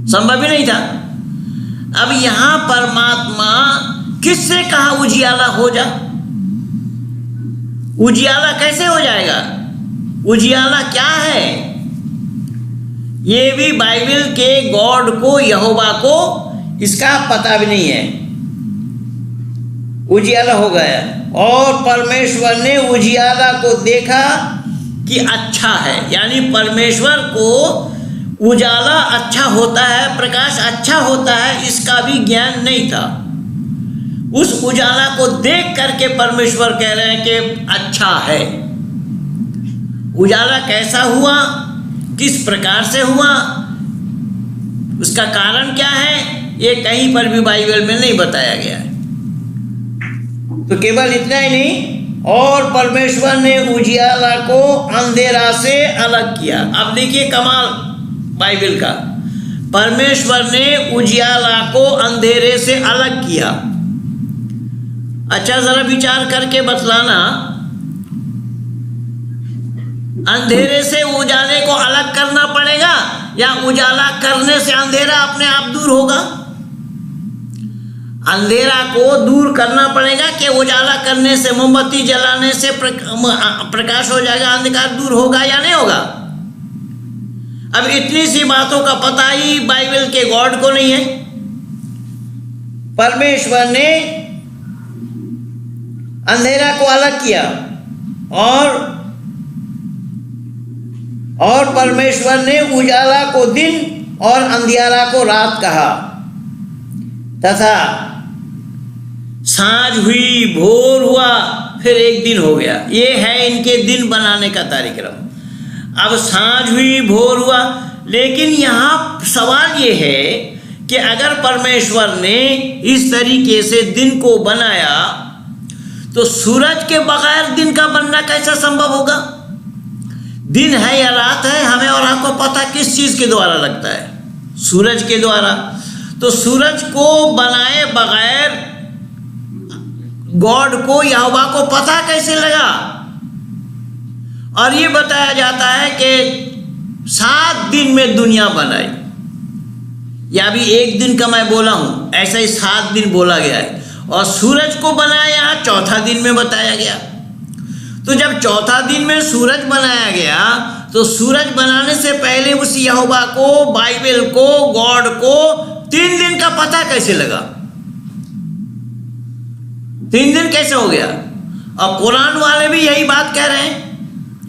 संभव ही नहीं था। अब यहाँ परमात्मा किससे कहा उजियाला हो जा? उजियाला कैसे हो जाएगा? उजियाला क्या है? ये भी बाइबल के गॉड को, यहोवा को इसका पता भी नहीं है। उजियाला हो गया और परमेश्वर ने उजियाला को देखा कि अच्छा है, यानी परमेश्वर को उजाला अच्छा होता है, प्रकाश अच्छा होता है, इसका भी ज्ञान नहीं था। उस उजाला को देख करके परमेश्वर कह रहे हैं कि अच्छा है। उजाला कैसा हुआ, किस प्रकार से हुआ, उसका कारण क्या है, ये कहीं पर भी बाइबल में नहीं बताया गया है। तो केवल इतना ही नहीं, और परमेश्वर ने उजियाला को अंधेरा से अलग किया। अब देखिए कमाल बाइबल का, परमेश्वर ने उजियाला को अंधेरे से अलग किया। अच्छा जरा विचार करके बतलाना, अंधेरे से उजाले को अलग करना पड़ेगा या उजाला करने से अंधेरा अपने आप दूर होगा? अंधेरा को दूर करना पड़ेगा कि उजाला करने से, मोमबत्ती जलाने से प्रकाश हो जाएगा, अंधकार दूर होगा या नहीं होगा? अब इतनी सी बातों का पता ही बाइबल के गॉड को नहीं है। परमेश्वर ने अंधेरा को अलग किया और परमेश्वर ने उजाला को दिन और अंधियारा को रात कहा, तथा सांझ हुई, भोर हुआ, फिर एक दिन हो गया। ये है इनके दिन बनाने का कार्यक्रम। अब सांझ हुई, भोर हुआ, लेकिन यहाँ सवाल ये है कि अगर परमेश्वर ने इस तरीके से दिन को बनाया तो सूरज के बगैर दिन का बनना कैसा संभव होगा? दिन है या रात है, हमें और आपको पता किस चीज के द्वारा लगता है? सूरज के द्वारा। तो सूरज को बनाए बगैर गॉड को, यहोवा को पता कैसे लगा? और ये बताया जाता है कि 7 दिन में दुनिया बनाई, या भी एक दिन का मैं बोला हूं, ऐसा ही 7 दिन बोला गया है। और सूरज को बनाया यहाँ 4था दिन में बताया गया। तो जब 4था दिन में सूरज बनाया गया, तो सूरज बनाने से पहले उस यहोवा को, बाइबल को, गॉड को 3 दिन का पता कैसे लगा? 3 दिन कैसे हो गया? और कुरान वाले भी यही बात कह रहे हैं,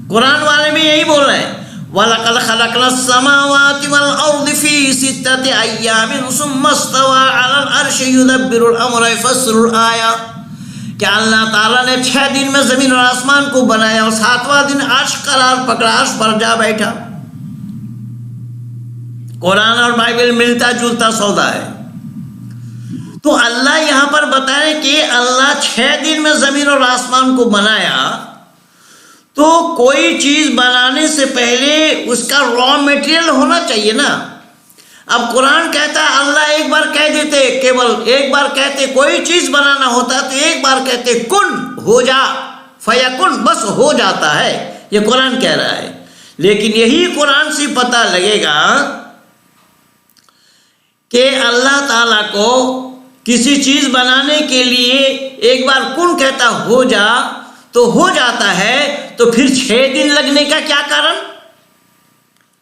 कुरान वाले भी यही बोल रहे हैं, वलक़द ख़लक़नस समावाति वल अर्ज़ फ़ी सित्तति अय्यामिन सुम्मा इस्तवा अलल अर्शि युदब्बिरुल अम्र यफ़स्सिलुल आयात। क्या अल्लाह ताला ने 6 दिन में जमीन और आसमान को बनाया और 7वां दिन अर्श करार पकड़ा, अर्श पर जा बैठा। कुरान और बाइबल मिलता जुलता सौदा है। तो अल्लाह यहां पर बताए कि अल्लाह 6 दिन में जमीन और आसमान को बनाया। तो कोई चीज बनाने से पहले उसका रॉ मटेरियल होना चाहिए ना। अब कुरान कहता है, अल्लाह एक बार कह देते, केवल एक बार कहते, कोई चीज बनाना होता तो एक बार कहते कुन, हो जा, फयकुन, बस हो जाता है। ये कुरान कह रहा है। लेकिन यही कुरान से पता लगेगा कि अल्लाह ताला को किसी चीज बनाने के लिए एक बार कुन कहता हो जा तो हो जाता है, तो फिर 6 दिन लगने का क्या कारण?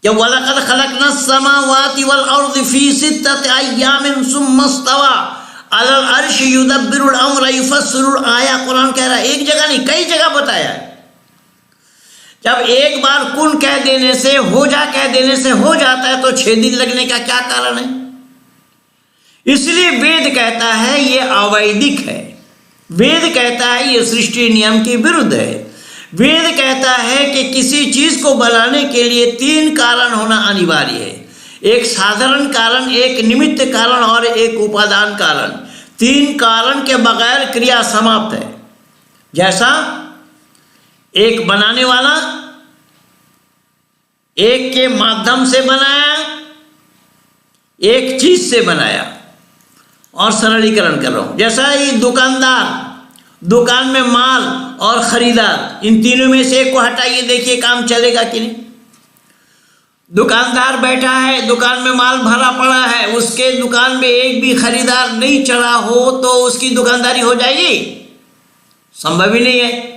क्या वलक़द ख़लक़ना समावाति वल अर्ज़ फ़ी सित्तति अय्यामिन सुम्मा इस्तवा अलल अर्शि युदब्बिरुल अम्र युफ़स्सिरुल आयात। कुरान कह रहा है, एक जगह नहीं कई जगह बताया है। जब एक बार कुन कह देने से, हो जा कह देने से हो जाता है, तो 6 दिन लगने का क्या कारण है? इसलिए वेद कहता है ये अवैदिक है। वेद कहता है ये सृष्टि नियम के विरुद्ध है। वेद कहता है कि किसी चीज को बनाने के लिए 3 कारण होना अनिवार्य है, एक साधारण कारण, एक निमित्त कारण और एक उपादान कारण। 3 कारण के बगैर क्रिया समाप्त है। जैसा एक बनाने वाला एक के माध्यम से बनाया, एक चीज से बनाया, और सरलीकरण कर रहा हूं। जैसा ये दुकानदार, दुकान में माल और खरीदार, इन तीनों में से एक को हटाइए, देखिए काम चलेगा कि नहीं। दुकानदार बैठा है, दुकान में माल भरा पड़ा है, उसके दुकान में एक भी खरीदार नहीं चढ़ा हो तो उसकी दुकानदारी हो जाएगी? संभव ही नहीं है।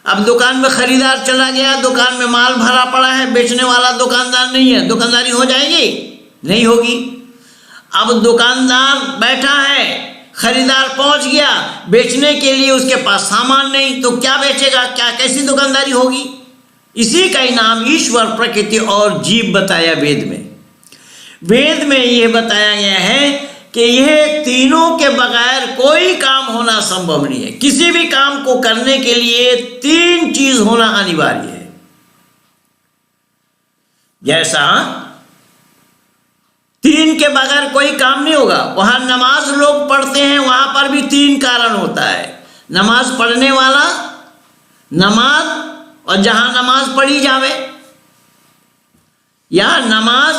अब दुकान में खरीदार चला गया, दुकान में माल भरा पड़ा है, बेचने वाला दुकानदार नहीं है, दुकानदारी हो जाएगी? नहीं होगी। अब दुकानदार बैठा है, खरीदार पहुंच गया, बेचने के लिए उसके पास सामान नहीं, तो क्या बेचेगा? क्या कैसी दुकानदारी होगी? इसी का ही नाम ईश्वर, प्रकृति और जीव बताया वेद में। वेद में यह बताया गया है कि यह तीनों के बगैर कोई काम होना संभव नहीं है। किसी भी काम को करने के लिए 3 चीज होना अनिवार्य है। जैसा 3 के बगैर कोई काम नहीं होगा। वहां नमाज लोग पढ़ते हैं, वहां पर भी 3 कारण होता है। नमाज पढ़ने वाला, नमाज, और जहां नमाज पढ़ी जावे, या नमाज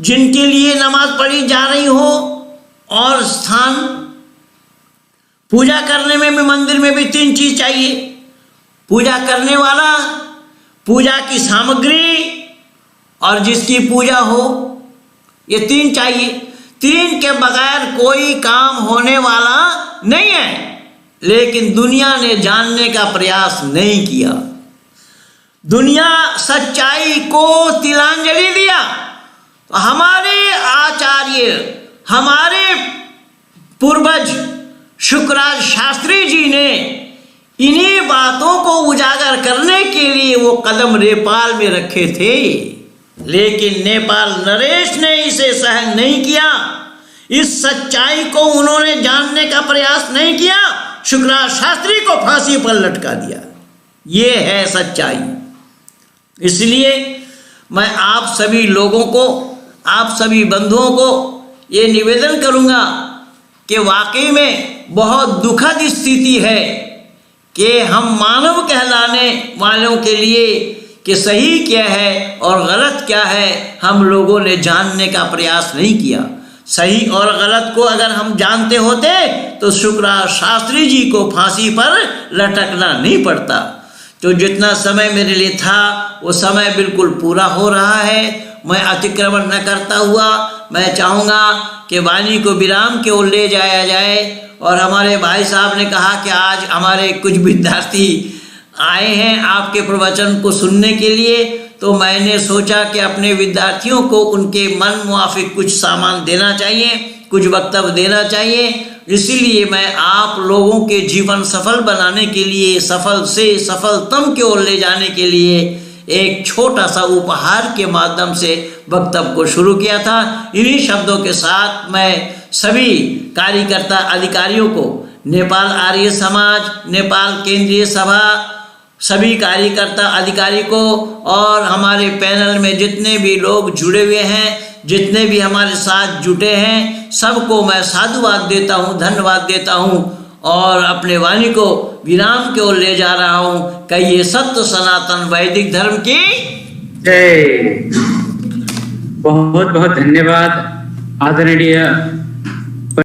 जिनके लिए नमाज पढ़ी जा रही हो, और स्थान। पूजा करने में भी, मंदिर में भी 3 चीज चाहिए। पूजा करने वाला, पूजा की सामग्री, और जिसकी पूजा हो, ये 3 चाहिए। 3 के बगैर कोई काम होने वाला नहीं है। लेकिन दुनिया ने जानने का प्रयास नहीं किया। दुनिया सच्चाई को तिलांजलि दिया। तो हमारे आचार्य, हमारे पूर्वज शुक्राचार्य शास्त्री जी ने इन्हीं बातों को उजागर करने के लिए वो कदम नेपाल में रखे थे, लेकिन नेपाल नरेश ने इसे सहन नहीं किया। इस सच्चाई को उन्होंने जानने का प्रयास नहीं किया, शुक्राचार्य शास्त्री को फांसी पर लटका दिया। ये है सच्चाई। इसलिए मैं आप सभी लोगों को, आप सभी बंधुओं को ये निवेदन करूंगा कि वाकई में बहुत दुखद स्थिति है कि हम मानव कहलाने वालों के लिए कि सही क्या है और गलत क्या है, हम लोगों ने जानने का प्रयास नहीं किया। सही और गलत को अगर हम जानते होते तो शुक्राचार्य शास्त्री जी को फांसी पर लटकना नहीं पड़ता। तो जितना समय मेरे लिए था वो समय बिल्कुल पूरा हो रहा है। मैं अतिक्रमण न करता हुआ मैं चाहूँगा कि वाणी को विराम की ओर ले जाया जाए। और हमारे भाई साहब ने कहा कि आज हमारे कुछ विद्यार्थी आए हैं आपके प्रवचन को सुनने के लिए, तो मैंने सोचा कि अपने विद्यार्थियों को उनके मन मुआफिक कुछ सामान देना चाहिए, कुछ वक्तव्य देना चाहिए। इसीलिए मैं आप लोगों के जीवन सफल बनाने के लिए, सफल से सफलतम की ओर ले जाने के लिए एक छोटा सा उपहार के माध्यम से वक्तव्य को शुरू किया था। इन्हीं शब्दों के साथ मैं सभी कार्यकर्ता अधिकारियों को, नेपाल आर्य समाज, नेपाल केंद्रीय सभा, सभी कार्यकर्ता अधिकारी को और हमारे पैनल में जितने भी लोग जुड़े हुए हैं, जितने भी हमारे साथ जुटे हैं, सबको मैं साधुवाद देता हूँ, धन्यवाद देता हूँ और अपने वाणी को विराम की ओर ले जा रहा हूँ। कहिए सत्य सनातन वैदिक धर्म की जय। बहुत बहुत धन्यवाद आदरणीय